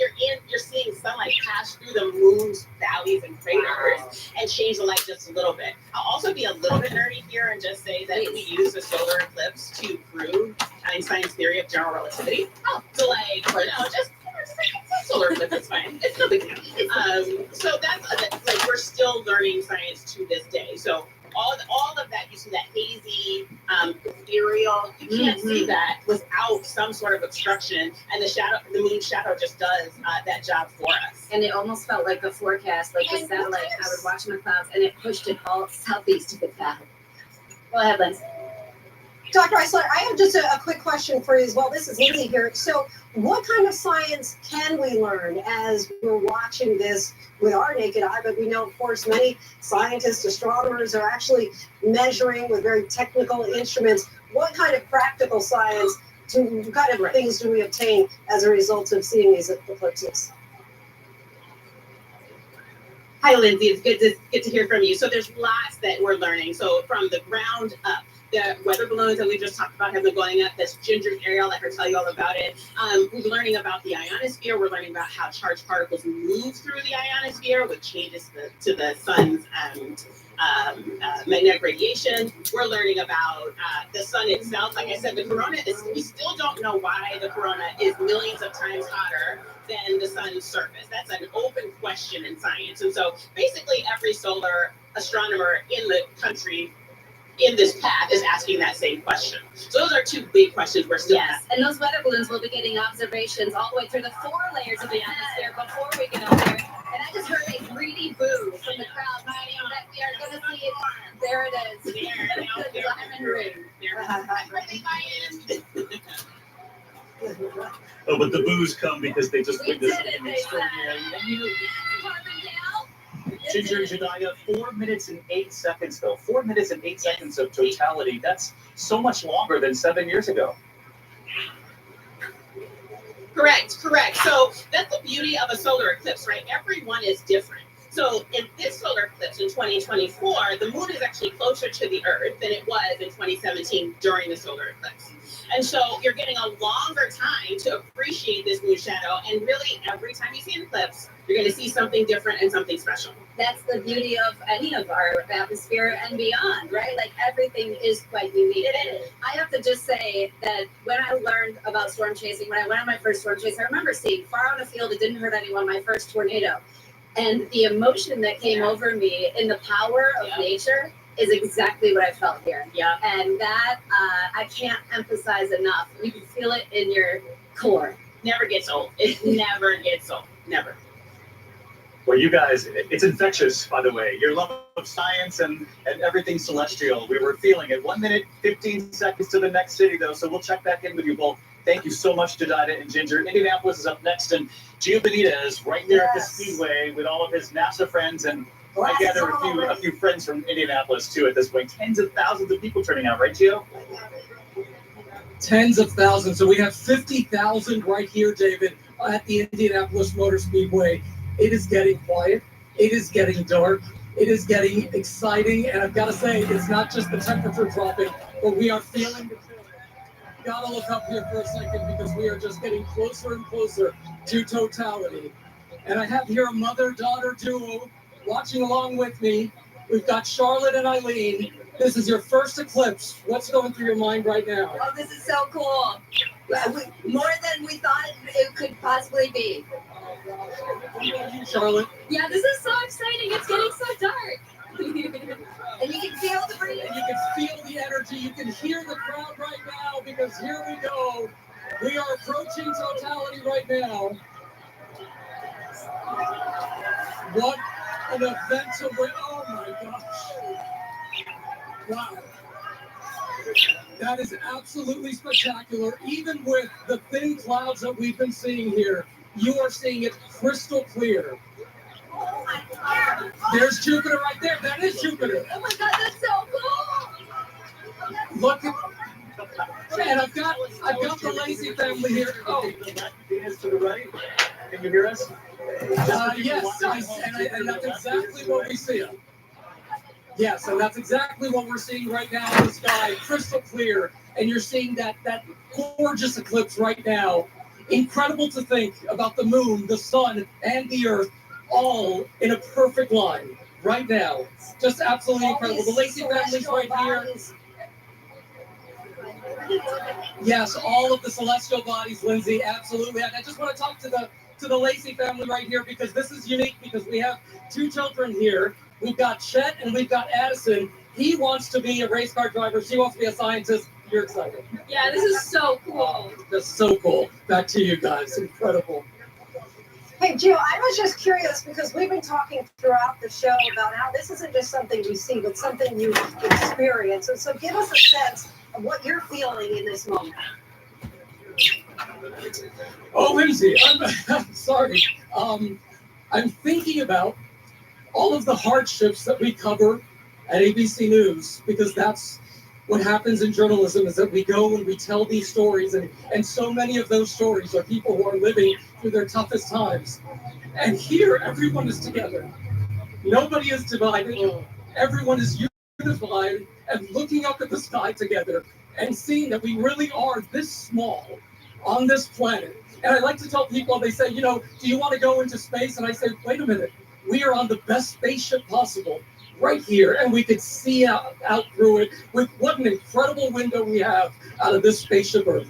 S17: you're seeing sunlight pass pass through the moon's valleys and craters and change the light just a little bit. I'll also be a little bit nerdy here and just say that we use the solar eclipse to prove Einstein's theory of general relativity. So like, just solar eclipse is fine. It's no big deal. So that's like we're still learning science to this day. So all of that, you see that hazy, ethereal, you can't see that without some sort of obstruction, and the moon's shadow just does that job for us.
S9: And it almost felt like a forecast, like the satellite. I was watching the clouds, and it pushed it all southeast to the cloud. Go ahead, Liz.
S4: Dr. Eisler, I have just a quick question for you as well. This is Lindsay here. So what kind of science can we learn as we're watching this with our naked eye? But we know, of course, many scientists, astronomers are actually measuring with very technical instruments. What kind of practical science, things do we obtain as a result of seeing these eclipses?
S17: Hi, Lindsay. It's good to hear from you. So there's lots that we're learning. So from the ground up, the weather balloons that we just talked about have been going up. That's Ginger's area. I'll let her tell you all about it. We're learning about the ionosphere. We're learning about how charged particles move through the ionosphere, which changes to the sun's magnetic radiation. We're learning about the sun itself. Like I said, the corona we still don't know why the corona is millions of times hotter than the sun's surface. That's an open question in science. And so basically every solar astronomer in the country in this path is asking that same question. So those are two big questions we're still asking.
S9: And those weather balloons will be getting observations all the way through the 4 layers of the atmosphere before we get up there. And I just heard a greedy boo from the crowd saying that we are going to see it. There it is. The diamond ring.
S10: Oh, but the boos come because they just witnessed
S9: did it,
S10: an
S9: they
S10: extraordinary. And you know, Ginger and Jediah, 4 minutes and 8 seconds, though. 4 minutes and 8 seconds of totality. That's so much longer than 7 years ago.
S17: Correct. So that's the beauty of a solar eclipse, right? Everyone is different. So in this solar eclipse in 2024, the moon is actually closer to the Earth than it was in 2017 during the solar eclipse. And so you're getting a longer time to appreciate this moon shadow. And really, every time you see an eclipse, you're going to see something different and something special.
S9: That's the beauty of any of our atmosphere and beyond, right? Like everything is quite unique. It is. I have to just say that when I learned about storm chasing, when I went on my first storm chase, I remember seeing far out a field, it didn't hurt anyone, my first tornado. And the emotion that came over me in the power of nature is exactly what I felt here.
S17: Yeah.
S9: And that, I can't emphasize enough. You can feel it in your core.
S17: Never gets old. It never gets old. Never.
S10: Well, you guys, it's infectious, by the way. Your love of science and everything celestial. We were feeling it. 1 minute, 15 seconds to the next city, though. So we'll check back in with you both. Thank you so much, Jediah and Ginger. Indianapolis is up next, and Gio Benitez right there at the Speedway with all of his NASA friends, and I gather a few friends from Indianapolis too at this point. Tens of thousands of people turning out, right, Gio?
S2: Tens of thousands. So we have 50,000 right here, David, at the Indianapolis Motor Speedway. It is getting quiet. It is getting dark. It is getting exciting, and I've got to say, it's not just the temperature dropping, but we are feeling the chill. Gotta look up here for a second because we are just getting closer and closer to totality. And I have here a mother-daughter duo watching along with me. We've got Charlotte and Eileen. This is your first eclipse. What's going through your mind right now?
S20: Oh, this is so cool. More than we thought it could possibly be.
S2: Charlotte?
S23: Yeah, this is so exciting. It's getting so dark.
S20: And you can feel the breeze.
S2: And you can feel the energy. You can hear the crowd right now because here we go. We are approaching totality right now. What an event to win. Oh my gosh. Wow. That is absolutely spectacular. Even with the thin clouds that we've been seeing here, you are seeing it crystal clear. There's Jupiter right there. That is Jupiter.
S20: Oh my God, that's so cool.
S2: Look at, and I've got the lazy family here. Oh,
S10: Venus to the right. Can you hear us?
S2: Yes, and that's exactly what we see. Yes, and that's exactly what we're seeing right now in the sky, crystal clear. And you're seeing that gorgeous eclipse right now. Incredible to think about the moon, the sun, and the earth all in a perfect line right now. Just absolutely incredible. The Lacey family's right here. Yes, all of the celestial bodies, Lindsay, absolutely. And I just want to talk to the Lacey family right here because this is unique because we have two children here. We've got Chet and we've got Addison. He wants to be a race car driver. She wants to be a scientist. You're excited.
S23: Yeah, this is so cool.
S2: That's so cool. Back to you guys. Incredible.
S4: Hey, Jill, I was just curious because we've been talking throughout the show about how this isn't just something you see, but something you experience. And so give us a sense of what you're feeling in this moment.
S2: Oh, Lindsay, I'm sorry. I'm thinking about all of the hardships that we cover at ABC News because that's what happens in journalism is that we go and we tell these stories and so many of those stories are people who are living through their toughest times. And here, everyone is together. Nobody is divided. Everyone is unified and looking up at the sky together and seeing that we really are this small on this planet. And I like to tell people, they say, do you want to go into space? And I say, wait a minute, we are on the best spaceship possible right here. And we could see out through it with what an incredible window we have out of this spaceship Earth.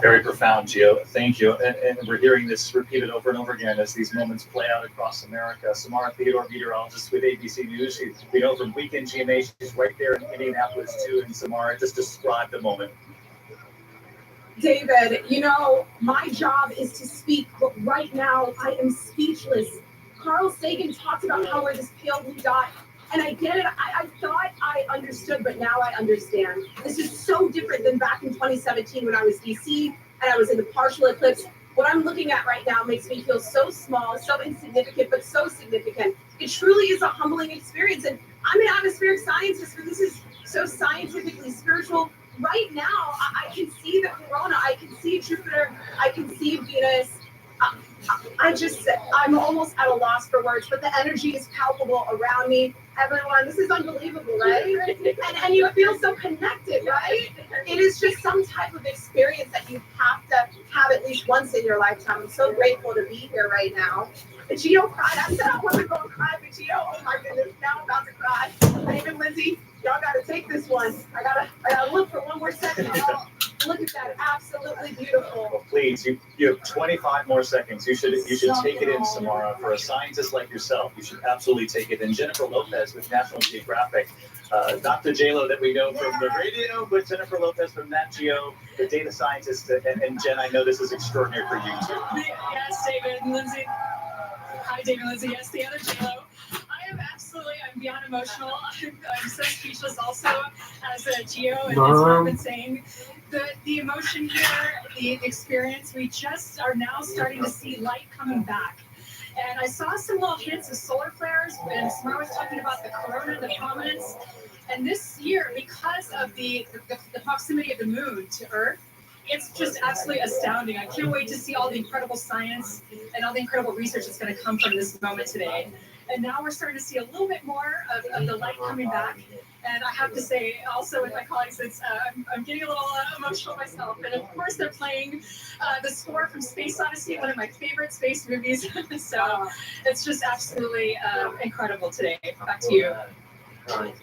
S10: Very profound, Gio. Thank you. And we're hearing this repeated over and over again as these moments play out across America. Samara Theodore, meteorologist with ABC News. We know from Weekend GMA, she's right there in Indianapolis too. And Samara, just describe the moment.
S9: David, my job is to speak, but right now I am speechless. Carl Sagan talked about how we're this pale blue dot, and I get it. I thought I understood, but now I understand. This is so different than back in 2017 when I was DC and I was in the partial eclipse. What I'm looking at right now makes me feel so small, so insignificant, but so significant. It truly is a humbling experience, and I'm an atmospheric scientist, but this is so scientifically spiritual. Right now, I can see the corona, I can see Jupiter, I can see Venus. I'm almost at a loss for words, but the energy is palpable around me. Everyone, this is unbelievable, right? And you feel so connected, right? It is just some type of experience that you have to have at least once in your lifetime. I'm so grateful to be here right now. And Gio cried. I said I wasn't going to cry, but Gio, oh my goodness, now I'm about to cry. David, Lindsay, y'all got to take this one. I gotta look for one more second. Look at that, absolutely beautiful.
S10: Well, please, you have 25 more seconds. You should take it in, Samara. For a scientist like yourself, you should absolutely take it in. Jennifer Lopez with National Geographic. Dr. J-Lo that we know from the radio, but Jennifer Lopez from Nat Geo, the data scientist. And Jen, I know this is extraordinary for you too.
S1: Yes, David and Lindsay. Hi, David and Lindsay. Yes, the other J-Lo. I'm beyond emotional. I'm so speechless also as a Geo and as I've been saying. The emotion here, the experience, we just are now starting to see light coming back. And I saw some little hints of solar flares, and Samara was talking about the corona, the prominence. And this year, because of the proximity of the moon to Earth, it's just absolutely astounding. I can't wait to see all the incredible science and all the incredible research that's going to come from this moment today. And now we're starting to see a little bit more of the light coming back. And I have to say, also with my colleagues, I'm getting a little emotional myself. And of course, they're playing the score from Space Odyssey, one of my favorite space movies. So it's just absolutely incredible today. Back to you.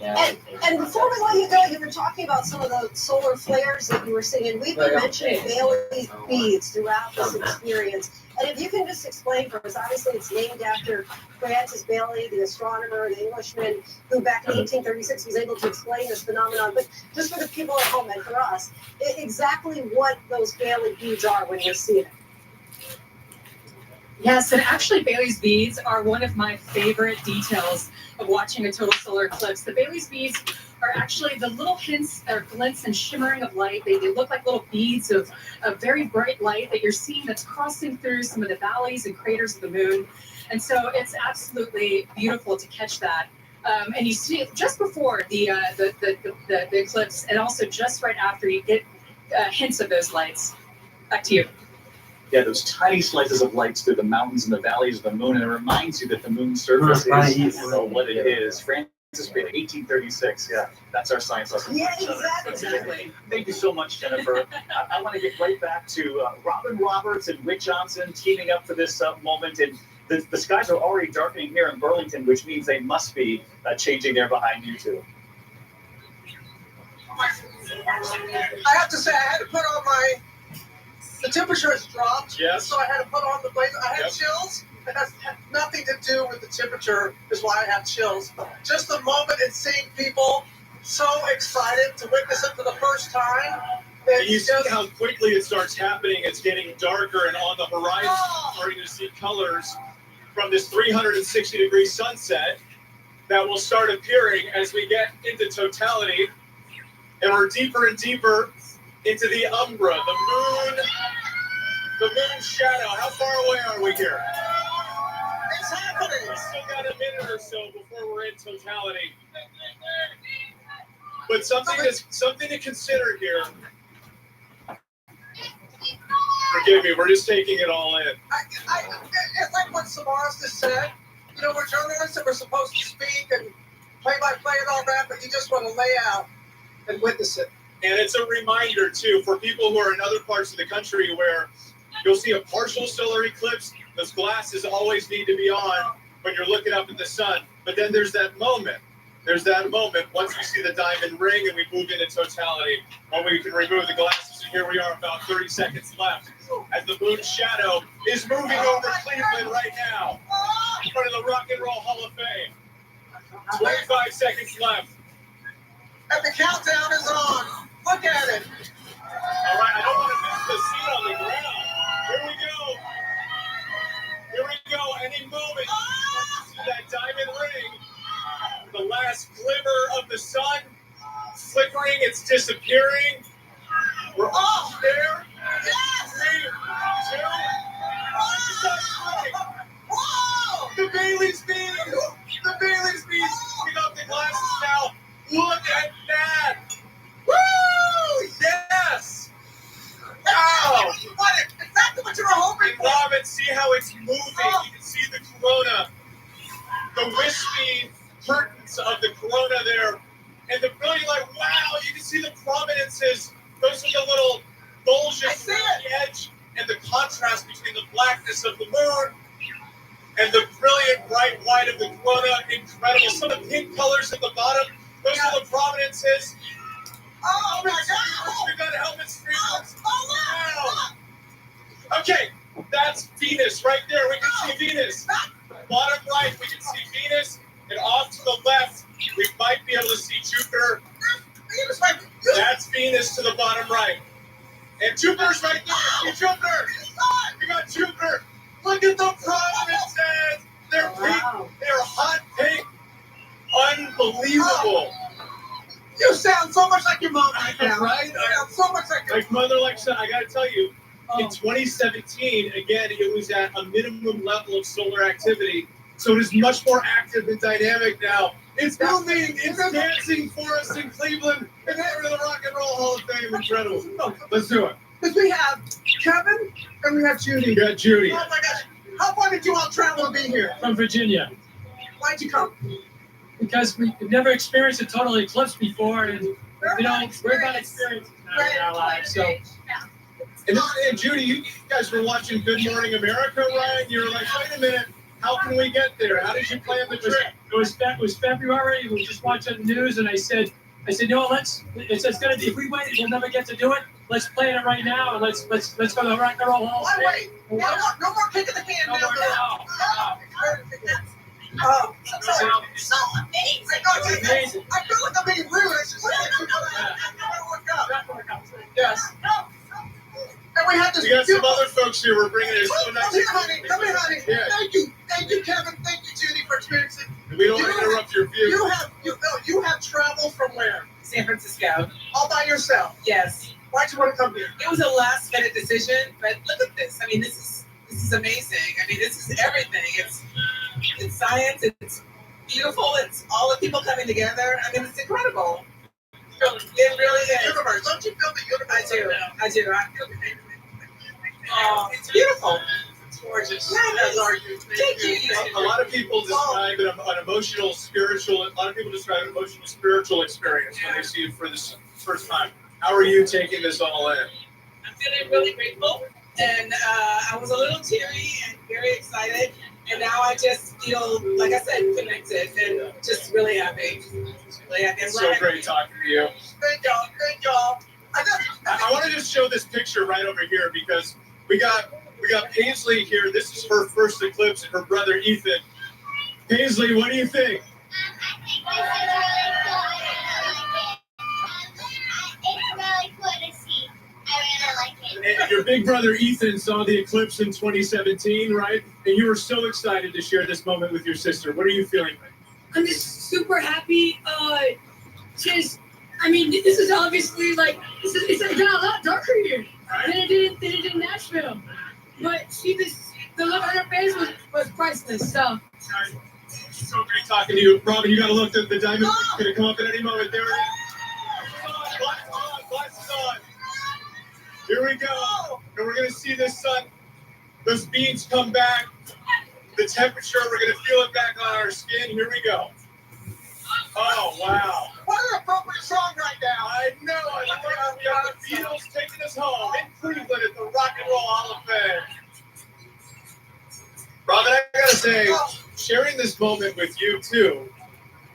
S4: And before we let you go, you were talking about some of the solar flares that you were seeing. We've been mentioning Bailey's beads throughout this experience. And if you can just explain for us, obviously it's named after Francis Bailey, the astronomer, the Englishman, who back in 1836 was able to explain this phenomenon. But just for the people at home and for us, exactly what those Bailey beads are when you see them.
S1: Yes, and actually Bailey's beads are one of my favorite details of watching a total solar eclipse. The Bailey's beads are actually the little hints or glints and shimmering of light. They look like little beads of very bright light that you're seeing that's crossing through some of the valleys and craters of the moon. And so it's absolutely beautiful to catch that. And you see it just before the eclipse, and also just right after you get hints of those lights. Back to you.
S10: Yeah, those tiny slices of lights through the mountains and the valleys of the moon, and it reminds you that the moon's surface is what it is. spin, 1836. Yeah, that's our science lesson.
S20: Yeah, exactly.
S10: Thank you so much, Jennifer. I want to get right back to Robin Roberts and Whit Johnson teaming up for this moment. And the skies are already darkening here in Burlington, which means they must be changing there behind you two.
S2: I have to say, I had to put on the temperature has dropped.
S10: Yes.
S2: So I had to put on the blazer. I had chills. It has nothing to do with the temperature is why I have chills. Just the moment and seeing people so excited to witness it for the first time.
S19: And you see how quickly it starts happening. It's getting darker, and on the horizon, starting to see colors from this 360-degree sunset that will start appearing as we get into totality. And we're deeper and deeper into the umbra, the moon shadow. How far away are we here?
S2: It's happening.
S19: We've still got a minute or so before we're in totality. But something to consider here. Forgive me, we're just taking it all in.
S2: It's like what Samaras just said. You know, we're journalists and we're supposed to speak and play-by-play and all that, but you just want to lay out and witness it.
S19: And it's a reminder, too, for people who are in other parts of the country where you'll see a partial solar eclipse. Those glasses always need to be on when you're looking up at the sun. But then there's that moment. Once we see the diamond ring and we move into totality, when we can remove the glasses. And here we are, about 30 seconds left, as the moon shadow is moving over Cleveland right now, in front of the Rock and Roll Hall of Fame. 25 seconds left.
S2: And the countdown is on. Look at it.
S19: All right, I don't want to miss the seat on the ground. Here we go. Any moment, you see that diamond ring. The last glimmer of the sun flickering, it's disappearing. We're almost there.
S2: Yes!
S19: 3, 2, 1. The Bailey's bees. Pick up the glasses now. Look at that. Woo! Yes. Wow.
S2: Exactly what you were hoping for.
S19: Robin, see how it's moving. You can see the corona, the wispy curtains of the corona there, and the brilliant light. Wow, you can see the prominences. Those are the little bulges around the edge, and the contrast between the blackness of the moon and the brilliant bright white of the corona. Incredible. Some of the pink colors at the bottom, those are the prominences.
S2: Oh my God!
S19: We got helmets. Wow. Okay, that's Venus right there. We can see Venus. Bottom right, we can see Venus. And off to the left, we might be able to see Jupiter. That's Venus to the bottom right. And Jupiter's right there. See Jupiter. We got Jupiter. Look at the prominences. They're pink. They're hot pink. Unbelievable.
S2: You sound so much like your mom right now. Right? You sound so much like
S19: your mother, like son. I got to tell you, in 2017, again, it was at a minimum level of solar activity. So it is much more active and dynamic now. It's moving, it's dancing for us in Cleveland, and we're in the Rock and Roll Hall of Fame. Incredible. Let's do it.
S2: Because we have Kevin and we have Judy.
S19: We got Judy.
S2: Oh my gosh. How far did you all travel to be here?
S11: From Virginia.
S2: Why'd you come?
S11: Because we've never experienced a total eclipse before, and we're about experiencing that in our lives. So.
S19: And Judy, you guys were watching Good Morning America, right? You were like, wait a minute. How can we get there? How did you plan the trip?
S11: It was February. We were just watching the news, and I said, no, it's gonna be. If we wait, we'll never get to do it. Let's plan it right now, and let's go to the Rock and Roll Hall.
S2: Wait. No more kicking the can.
S11: No.
S2: So amazing. I feel like I'm being rude. I should Yes. And we have this.
S19: We got some other folks here. We're bringing in.
S2: Come here, honey.
S19: Yeah.
S2: Thank you, Kevin. Thank you, Judy, for experiencing.
S19: We don't want to interrupt your view.
S2: You have traveled from where?
S6: San Francisco.
S2: All by yourself?
S6: Yes.
S2: Why'd you want to come here?
S6: It was a last-minute decision, but look at this. I mean, this is amazing. I mean, this is everything. It's science. It's beautiful. It's all the people coming together. I mean, it's incredible. It really is.
S2: Universe. Don't you feel the universe?
S6: I do. I feel the universe. Oh, it's beautiful. gorgeous, as are you. Thank you.
S19: A lot of people describe it an emotional, spiritual. A lot of people describe an emotional, spiritual experience when they see it for the first time. How are you taking this all in?
S6: I'm feeling really grateful, and I was a little teary and very excited, and now I just feel, like I said, connected and just really happy. Really happy.
S19: It's so great talking to you.
S6: Good job, good job.
S19: I want to just show this picture right over here because we got Paisley here. This is her first eclipse, and her brother Ethan. Paisley, what do you think?
S12: It's really cool to see. I really like it.
S19: And your big brother Ethan saw the eclipse in 2017, right? And you were so excited to share this moment with your sister. What are you feeling?
S1: I'm just super happy. I mean, this is obviously like it's got a lot darker here than it did in Nashville. But the look on her face was priceless. So.
S19: So great talking to you, Robin. You got to look. The diamond's going to come up at any moment. There it is. Glasses on. Here we go. And we're going to see this sun. Those beams come back. The temperature. We're going to feel it back on our skin. Here we go. Oh, wow.
S6: What an appropriate song right now.
S19: I know. I love we got the Beatles taking us home in Cleveland at the Rock and Roll Hall of Fame. Robin, I got to say, sharing this moment with you, too,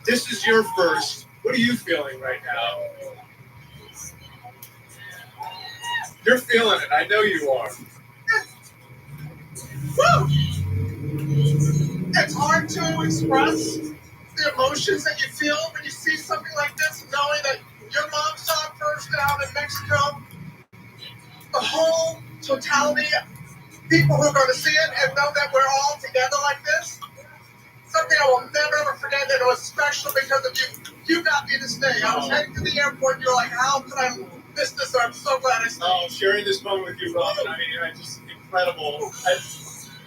S19: this is your first. What are you feeling right now? You're feeling it. I know you are.
S6: Woo! It's hard to express the emotions that you feel when you see something like this, knowing that your mom saw it first down in Mexico. The whole totality of people who are going to see it and know that we're all together like this. Something I will never ever forget, that it was special because of you. You got me to stay. I was heading to the airport, and you're like, how could I miss this? I'm so glad I stayed.
S19: Oh, sharing this moment with you, Robin, I mean, it's just incredible.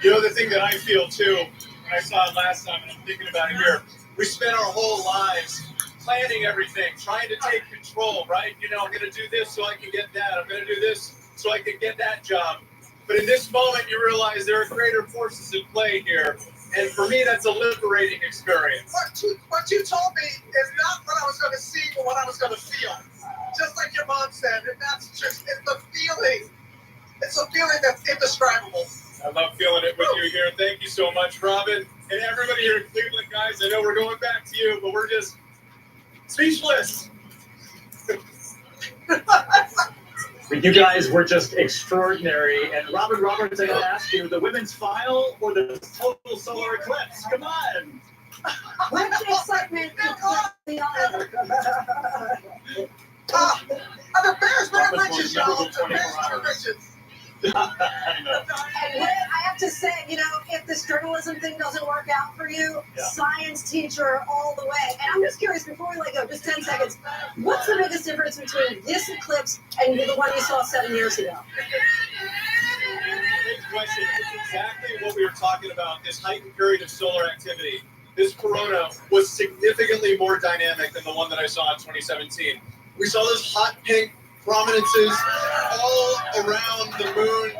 S19: You know, the thing that I feel, too, when I saw it last time, and I'm thinking about it here, we spent our whole lives planning everything, trying to take control, right? You know, I'm going to do this so I can get that. I'm going to do this so I can get that job. But in this moment, you realize there are greater forces at play here. And for me, that's a liberating experience.
S6: What you told me is not what I was going to see, but what I was going to feel. Just like your mom said, and that's just, it's the feeling. It's a feeling that's indescribable.
S19: I love feeling it with you here. Thank you so much, Robin. And everybody here in Cleveland, guys, I know we're going back to you, but we're just speechless.
S10: You guys were just extraordinary. And Robin Roberts, I got to ask you, the women's final or the total solar eclipse? Come on.
S4: Much excitement. The
S6: Bears never riches, y'all. The Bears never riches.
S4: And I have to say, you know, if this journalism thing doesn't work out for you, science teacher all the way. And I'm just curious, before we let go, just 10 seconds, what's the biggest difference between this eclipse and the one you saw 7 years ago?
S19: Great question. It's exactly what we were talking about, this heightened period of solar activity. This corona was significantly more dynamic than the one that I saw in 2017. We saw those hot pink prominences all around the moon,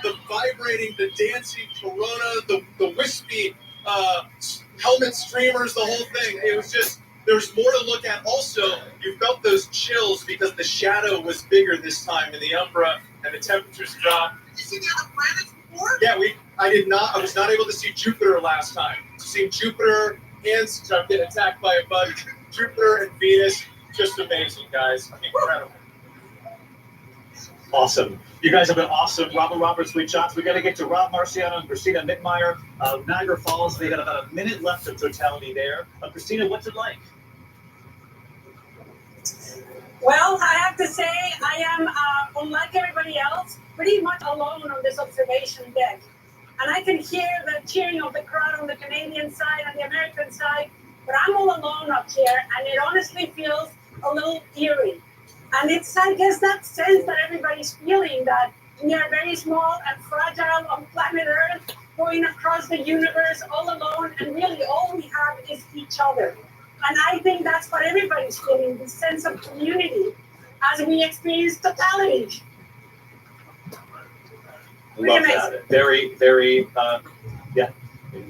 S19: the vibrating, the dancing corona, the wispy helmet streamers, the whole thing. It was just, there's more to look at. Also, you felt those chills because the shadow was bigger this time in the umbra and the temperatures dropped.
S6: Did you see the other planets before?
S19: Yeah, I was not able to see Jupiter last time. Seeing Jupiter and getting attacked by a bug, Jupiter and Venus, just amazing, guys. Incredible.
S10: Awesome. You guys have been awesome. Robin Roberts, sweet shots. We got to get to Rob Marciano and Christina Mittmeyer. Niagara Falls, they got about a minute left of totality there. Christina, what's it like?
S15: Well, I have to say I am, unlike everybody else, pretty much alone on this observation deck. And I can hear the cheering of the crowd on the Canadian side and the American side, but I'm all alone up here, and it honestly feels a little eerie. And it's, I guess, that sense that everybody's feeling, that we are very small and fragile on planet Earth, going across the universe all alone, and really all we have is each other. And I think that's what everybody's feeling, this sense of community as we experience totality.
S10: Love that. Very, very, yeah.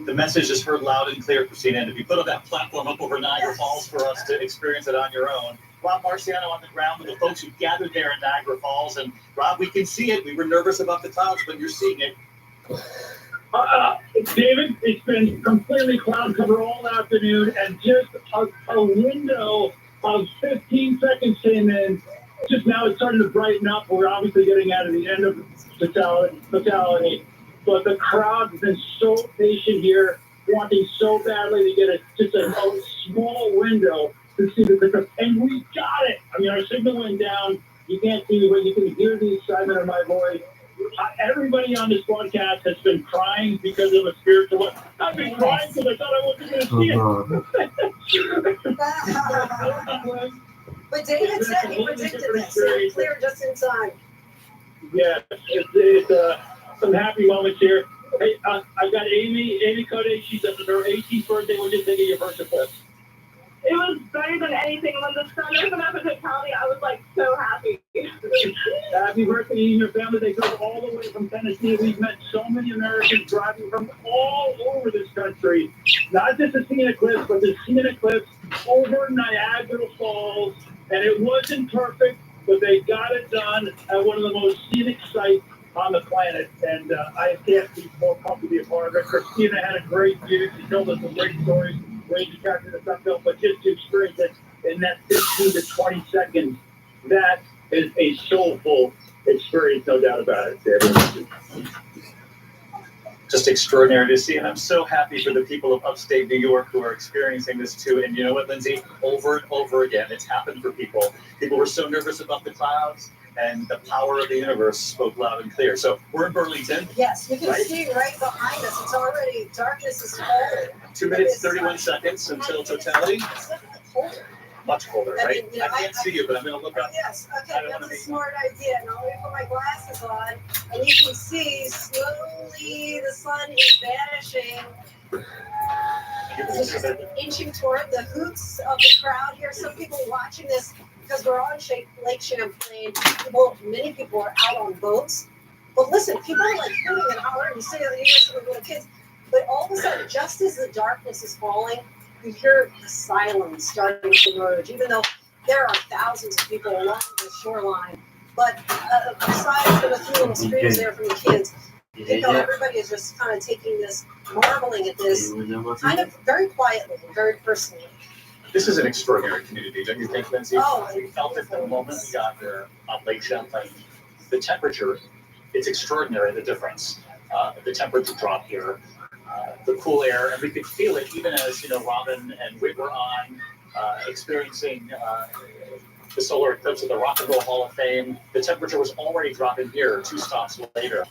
S10: The message is heard loud and clear, Christina. And if you put up that platform up over Niagara Falls for us to experience it on your own, Rob Marciano on the ground with the folks who gathered there in Niagara Falls. And Rob, we can see it. We were nervous about the clouds, but you're seeing it.
S18: David, it's been completely cloud cover all afternoon, and just a window of 15 seconds came in. Just now it's starting to brighten up. We're obviously getting out of the end of totality. But the crowd has been so patient here, wanting so badly to get just a small window to see the pickup. And we got it. I mean, our signal went down. You can't see me, but you can hear the excitement in my voice. Everybody on this broadcast has been crying because of a spiritual one. I've been crying because I thought I wasn't going to see it.
S4: But David said he predicted this. It cleared just in time.
S18: Yeah, it's some happy moments here. Hey, I got Amy Code. She's at her 18th birthday. What did you think of your first eclipse?
S8: It was better than anything. When the sun opened up in totality, I was like so happy.
S18: Happy birthday to you and your family. They drove all the way from Tennessee. We've met so many Americans driving from all over this country, not just to see an eclipse, but to see an eclipse over Niagara Falls. And it wasn't perfect, but they got it done at one of the most scenic sites on the planet. And I can't be more pumped to be a part of it. Christina had a great view. She told us some great stories. Way to capture the Sunbelt, but just to experience it in that 15 to 20 seconds, that is a soulful experience, no doubt about it.
S10: Just extraordinary to see, and I'm so happy for the people of upstate New York who are experiencing this too. And you know what, Lindsay? Over and over again, it's happened for people. People were so nervous about the clouds, and the power of the universe spoke loud and clear. So we're in Burlington.
S4: Yes, you can see right behind us. It's already, darkness is falling.
S10: 2 minutes, 31 seconds until totality. Much colder, right?
S4: I mean, I
S10: can't see you, but I'm going to look up.
S4: Yes, okay, that's a smart idea. Now let me put my glasses on, and you can see slowly the sun is vanishing. It's just inching toward the hoots of the crowd here. Some people watching this because we're on Lake Champlain. Many people are out on boats. But listen, people are like hooting and hollering. You see the little kids. But all of a sudden, just as the darkness is falling, you hear the silence starting to emerge, even though there are thousands of people along the shoreline. But aside from a few little screams there from the kids, you know, everybody is just kind of taking this, marveling at this, kind of very quietly and very personally.
S10: This is an extraordinary community, don't you think, Lindsay?
S4: Oh,
S10: we felt it the moment we got there on Lake Champlain. The temperature, it's extraordinary, the difference. The temperature drop here, the cool air, and we could feel it even as, you know, Robin and Whit were on, experiencing the solar eclipse at the Rock and Roll Hall of Fame. The temperature was already dropping here 2 stops later.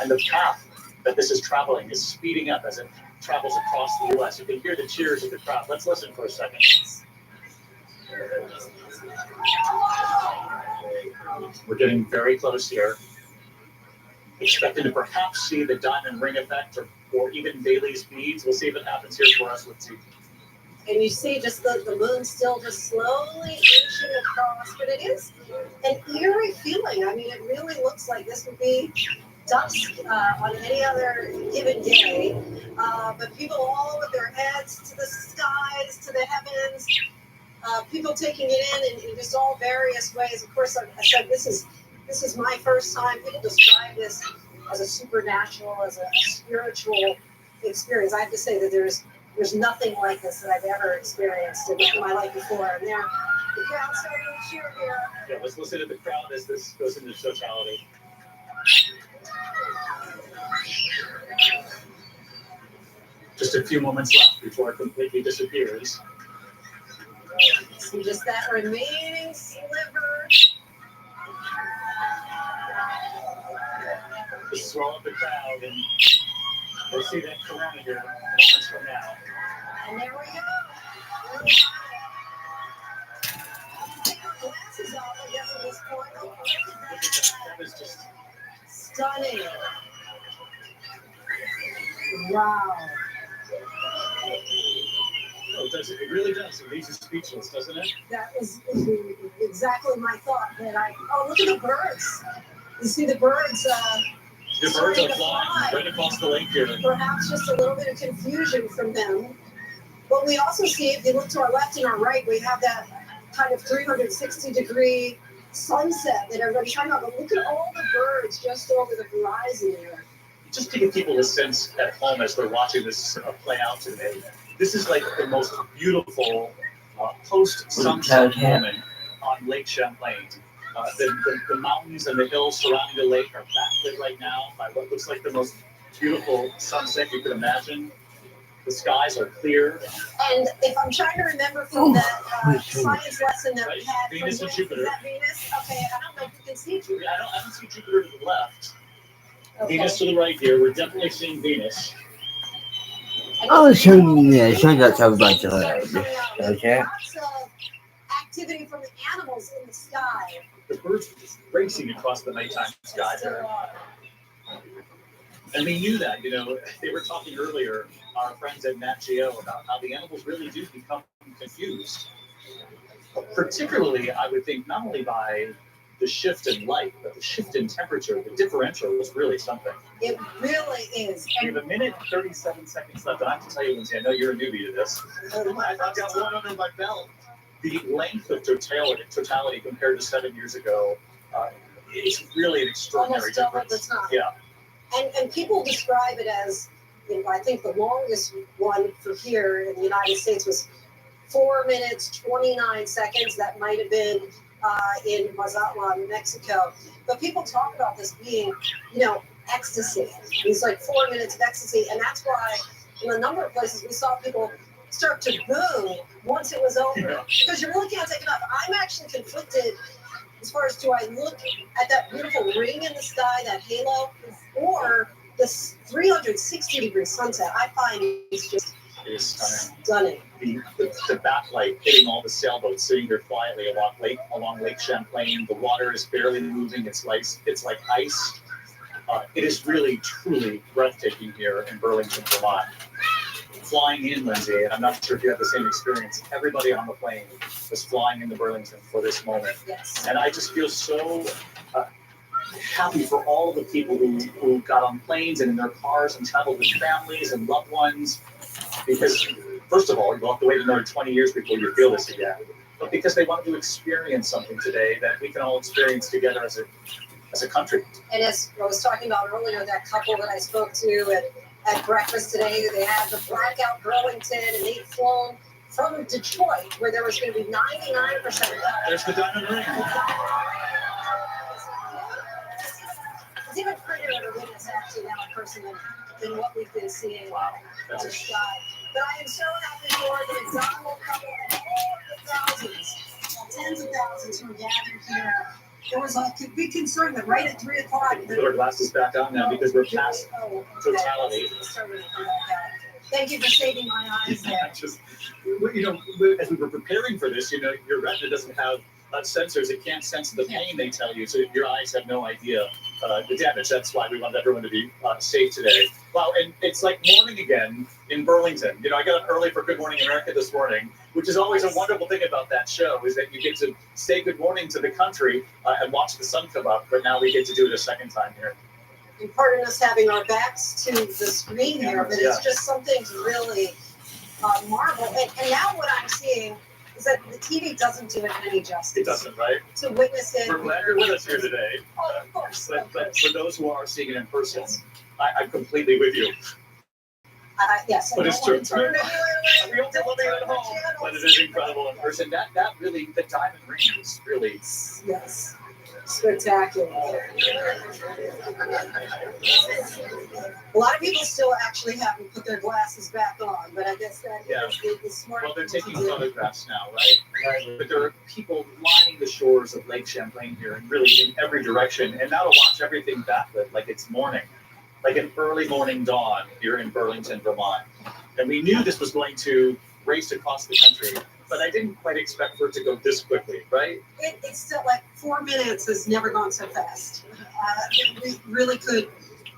S10: And the path that this is traveling is speeding up as it travels across the U.S. You can hear the cheers of the crowd. Let's listen for a second. We're getting very close here. Expecting to perhaps see the diamond ring effect or even Bailey's beads. We'll see if it happens here for us. Let's see.
S4: And you see just the moon still just slowly inching across, but it is an eerie feeling. I mean, it really looks like this would be dusk on any other given day. But people all with their heads to the skies, to the heavens, people taking it in just all various ways. Of course, I said this is my first time. People describe this as a supernatural, as a spiritual experience. I have to say that there's nothing like this that I've ever experienced in my life before. And the crowd's starting to cheer here.
S10: Yeah, let's listen to the crowd as this goes into totality. Just a few moments left before it completely disappears.
S4: See just that remaining sliver.
S10: Just swell up the crowd, and we'll see that corona here moments from now.
S4: And there we go. Take your glasses off, I guess, at this point. Oh, look at that.
S10: That is just
S4: stunning. Wow.
S10: Oh, it does. It really does. It leaves you speechless, doesn't it?
S4: That was exactly my thought. Oh, look at the birds. You see the birds
S10: The birds are flying right across the lake here.
S4: Perhaps just a little bit of confusion from them. But we also see, if you look to our left and our right, we have that kind of 360-degree sunset that everybody's talking about. But look at all the birds just over the horizon there.
S10: Just to give people a sense at home as they're watching this play out today, this is like the most beautiful post-sunset moment on Lake Champlain. The mountains and the hills surrounding the lake are backlit right now by what looks like the most beautiful sunset you could imagine. The skies are clear.
S4: And if I'm trying to remember from that science lesson that we had,
S10: Venus and Jupiter.
S4: Is that Venus? Okay, I don't know if you can see Jupiter.
S10: I don't see Jupiter to the left.
S4: Okay.
S10: Venus to the right here. We're definitely seeing Venus.
S5: Oh, show that to everybody. Okay.
S4: Lots of activity from the animals in the sky.
S10: The birds are just racing across the nighttime sky there. And we knew that, they were talking earlier, our friends at Nat Geo, about how the animals really do become confused. Particularly, I would think, not only by the shift in light, but the shift in temperature. The differential is really something.
S4: It really is.
S10: We have 1 minute and 37 seconds left. And I have to tell you, Lindsay, I know you're a newbie to this. I've got one under my belt. The length of totality compared to 7 years ago, it's really an extraordinary difference. Yeah.
S4: And people describe it as, I think the longest one for here in the United States was 4 minutes, 29 seconds. That might have been in Mazatlan, Mexico. But people talk about this being, ecstasy. It's like 4 minutes of ecstasy. And that's why in a number of places we saw people start to boo once it was over. Because you really can't take it up. I'm actually conflicted as far as, do I look at that beautiful ring in the sky, that halo, or this 360-degree sunset? I find it's just stunning.
S10: The backlight hitting all the sailboats sitting here quietly along Lake Champlain. The water is barely moving. It's like ice. It is really, truly breathtaking here in Burlington, Vermont. Flying in, Lindsay, and I'm not sure if you have the same experience. Everybody on the plane was flying into Burlington for this moment.
S4: Yes.
S10: And I just feel so happy for all of the people who got on planes and in their cars and traveled with families and loved ones. Because, first of all, you'll have to wait another 20 years before you feel this again. But because they wanted to experience something today that we can all experience together as a country.
S4: And as I was talking about earlier, that couple that I spoke to at breakfast today, they had the blackout Burlington, and they'd flown from Detroit, where there was going to be 99%.
S10: There's the diamond ring.
S4: It's even prettier to witness actually now in person than what we've been seeing on the sky. But I am so happy for the Donald couple and all the thousands, tens of thousands who are gathered here. There was a big concern that right at 3 o'clock.
S10: Put our glasses back on now because we're past totality.
S4: Thank you for saving my eyes there.
S10: As we were preparing for this, your retina doesn't have sensors. It can't sense the pain they tell you, so your eyes have no idea the damage. That's why we want everyone to be safe today. Wow, and it's like morning again in Burlington. I got up early for Good Morning America this morning, which is always a wonderful thing about that show, is that you get to say good morning to the country and watch the sun come up, but now we get to do it a second time here.
S4: And pardon us having our backs to the screen here, but it's just something to really marvel. And now what I'm seeing is that the TV doesn't do it any justice.
S10: It doesn't, right?
S4: To witness it.
S10: We're glad you're with us here today.
S4: Oh, of course.
S10: But for those who are seeing it in person, I'm completely with you.
S4: Yes.
S10: But it's true. We don't get living at home, but it is incredible in person. That really, the diamond ring is really.
S4: Yes. Spectacular. A lot of people still actually haven't put their glasses back on, but I guess that is smart.
S10: Well, they're taking photographs now, right? But there are people lining the shores of Lake Champlain here, and really in every direction, and now to watch everything backlit like it's morning, like an early morning dawn here in Burlington, Vermont. And we knew this was going to race across the country, but I didn't quite expect for it to go this quickly, right?
S4: It's still like 4 minutes has never gone so fast. We really could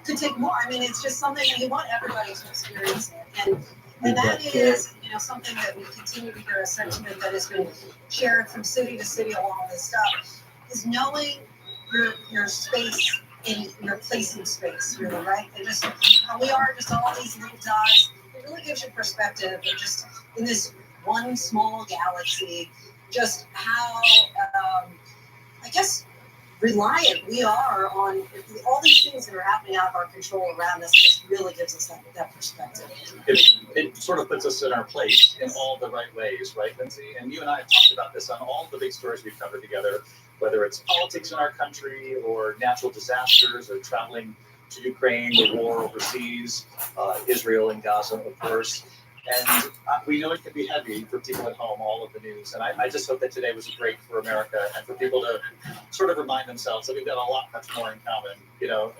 S4: take more. I mean, it's just something that you want everybody to experience it. And that is, something that we continue to hear, a sentiment that has been shared from city to city along this stuff, is knowing your space in your place in space, really, right? And just how we are, just all these little dots. It really gives you perspective, and just in this one small galaxy, just how I guess reliant we are on all these things that are happening out of our control around us. Just really gives us that perspective.
S10: It sort of puts us in our place in all the right ways, right, Lindsay? And you and I have talked about this on all the big stories we've covered together, whether it's politics in our country or natural disasters or traveling to Ukraine, the war overseas, Israel and Gaza, of course. And we know it can be heavy for people at home, all of the news. And I just hope that today was a break for America and for people to sort of remind themselves that we've got much more in common. You know,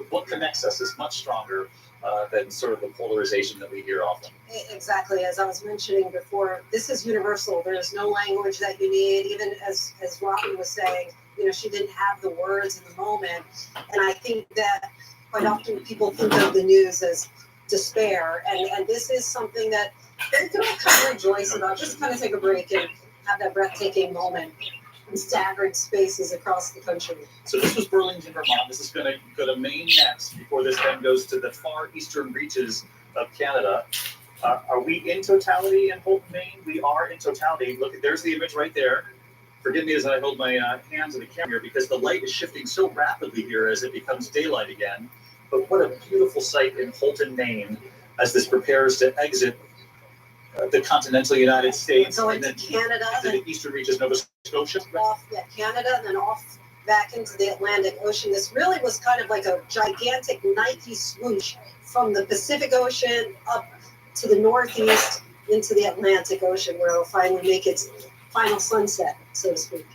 S10: what connects us is much stronger than sort of the polarization that we hear often.
S4: Exactly. As I was mentioning before, this is universal. There's no language that you need. Even as Robin was saying, you know, she didn't have the words in the moment. And I think that quite often people think of the news as despair, and this is something that they can all kind of rejoice about. Just kind of take a break and have that breathtaking moment in staggered spaces across the country.
S10: So this was Burlington, Vermont. This is going to go to Maine next before this then goes to the far eastern reaches of Canada. Are we in totality in Houlton, Maine? We are in totality. Look, there's the image right there. Forgive me as I hold my hands in the camera here because the light is shifting so rapidly here as it becomes daylight again. But what a beautiful sight in Houlton, Maine, as this prepares to exit the continental United States.
S4: Going
S10: and then
S4: to Canada.
S10: To the eastern reaches, Nova Scotia.
S4: Off Canada, and then off back into the Atlantic Ocean. This really was kind of like a gigantic Nike swoosh from the Pacific Ocean up to the northeast into the Atlantic Ocean, where it'll finally make its final sunset, so to speak.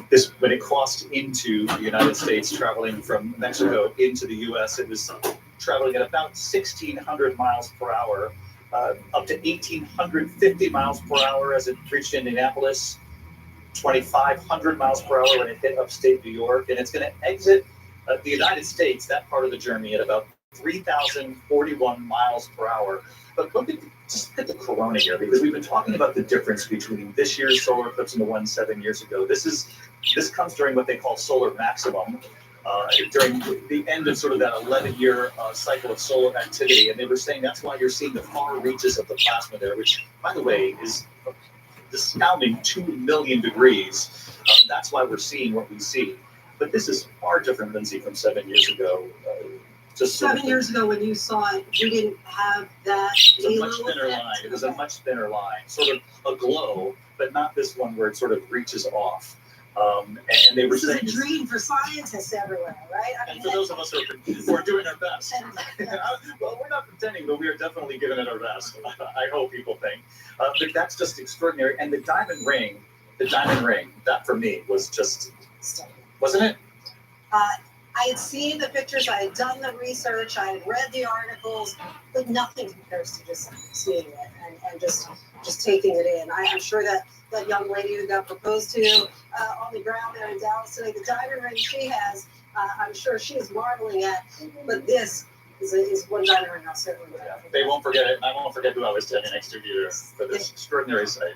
S10: This, when it crossed into the United States, traveling from Mexico into the U.S., it was traveling at about 1,600 miles per hour, up to 1,850 miles per hour as it reached Indianapolis, 2,500 miles per hour when it hit upstate New York, and it's going to exit the United States, that part of the journey, at about 3,041 miles per hour. But just look at the corona here, because we've been talking about the difference between this year's solar eclipse and the one 7 years ago. This comes during what they call solar maximum, during the end of sort of that 11-year cycle of solar activity. And they were saying that's why you're seeing the far reaches of the plasma there, which, by the way, is astounding 2 million degrees. That's why we're seeing what we see. But this is far different, Lindsay, from 7 years ago.
S4: Just 7 years ago when you saw it, you didn't have that halo
S10: effect. It was a much thinner line. It was a much thinner line, sort of a glow, but not this one where it sort of reaches off. And they were saying
S4: this is a dream for scientists everywhere, right? I mean,
S10: and for those of us who are doing our best. Well, we're not pretending, but we are definitely giving it our best. I hope people think. But that's just extraordinary. And the diamond ring, that for me was just, wasn't it?
S4: I had seen the pictures, I had done the research, I had read the articles, but nothing compares to just seeing it and just taking it in. I'm sure that young lady who got proposed to on the ground there in Dallas today, the diamond ring she has, I'm sure she is marveling at, but this is one diamond ring I'll certainly get.
S10: They won't forget it, and I won't forget who I was standing next to either for this extraordinary sight.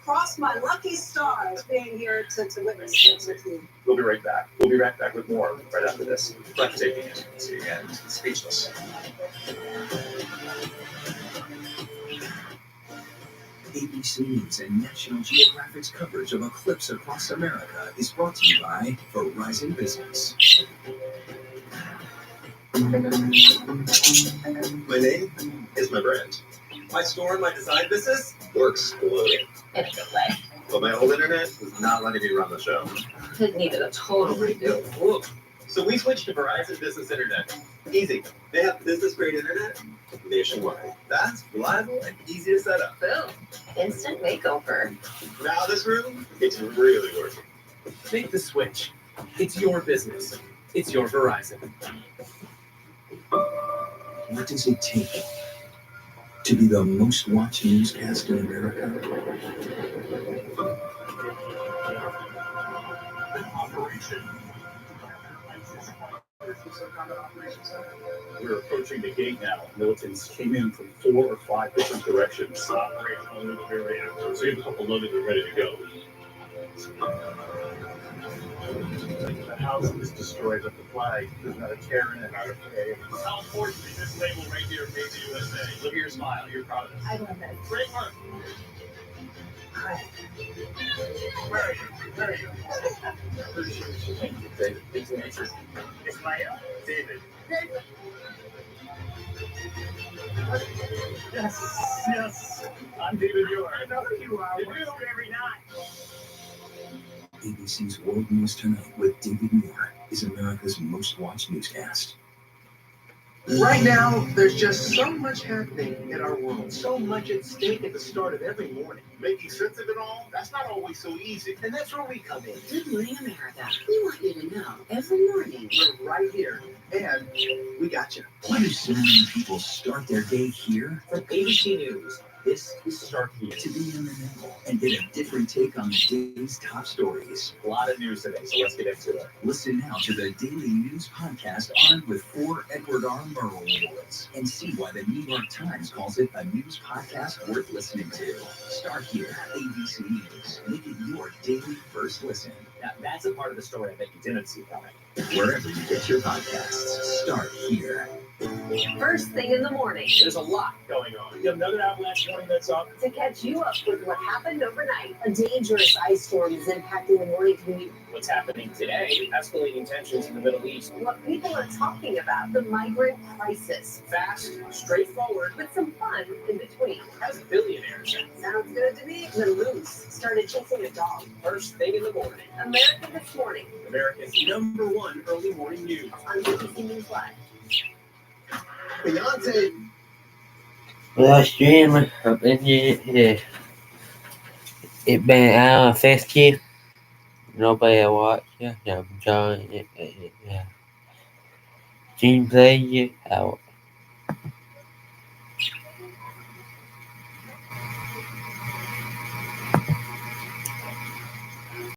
S4: Cross my lucky stars being here to witness it with you.
S10: We'll be right back. We'll be right back with more right after this. Breathtaking, and speechless.
S7: ABC News and National Geographic's coverage of Eclipse across America is brought to you by Verizon Business.
S21: My name is my brand. My store and my design business works glowing.
S22: In a good way.
S21: But my old internet was not letting me run the show.
S22: It needed a total redo.
S21: Whoa. So we switched to Verizon Business Internet. Easy. They have business-grade internet nationwide. Fast, reliable, and easy to set up.
S22: Boom. Instant makeover.
S21: Now this room, it's really working.
S24: Make the switch. It's your business. It's your Verizon.
S7: What does it take to be the most watched newscast in America?
S10: We're approaching the gate now. Militants came in from 4 or 5 different directions. So you have a couple loaded and ready to go.
S18: The house was destroyed, but the flag, there's not a tear in it, not a fray.
S10: How important is this label right here, Made in the USA? Look at your smile. You're proud of this.
S9: I love it.
S10: Great work.
S18: Where are you? Where are you? Thank you, David. Please to meet you. Ismail? David. Yes, yes. I'm David Muir. I know who you are. You do every night.
S7: ABC's World News Tonight with David Muir is America's most watched newscast.
S3: Right now, there's just so much happening in our world, so much at stake at the start of every morning.
S21: Making sense of it all, that's not always so easy.
S3: And that's where we come in.
S13: Good morning, America. We want you to know every morning.
S3: We're right here, and we got you.
S7: Why do so many people start their day here?
S3: From ABC News, this is Start Here.
S7: To be in the middle and get a different take on the day's top stories.
S3: A lot of news today, so let's get into it.
S7: Listen now to the Daily News Podcast armed with 4 Edward R. Murrow Awards and see why the New York Times calls it a news podcast worth listening to. Start Here, ABC News. Make it your daily first listen.
S3: Now, that's a part of the story I bet you didn't see coming.
S7: Wherever you get your podcasts, Start Here.
S13: First thing in the morning
S3: There's a lot going on. You have another avalanche warning that's up.
S13: to catch you up with what happened overnight. A dangerous ice storm is impacting the morning commute.
S3: What's happening today? Escalating tensions in the Middle East.
S13: What people are talking about, the migrant crisis,
S3: Fast, straightforward.
S13: with some fun in between.
S3: How's billionaires?
S13: Sounds good to me. The moose started chasing a dog.
S3: First thing in the morning.
S13: America This Morning
S3: America's #1 early morning news.
S13: on BBC News Live.
S21: Beyonce.
S5: Live stream of India. It been out 50. Nobody watch. Yeah, I'm enjoying it. Yeah. Team play it out.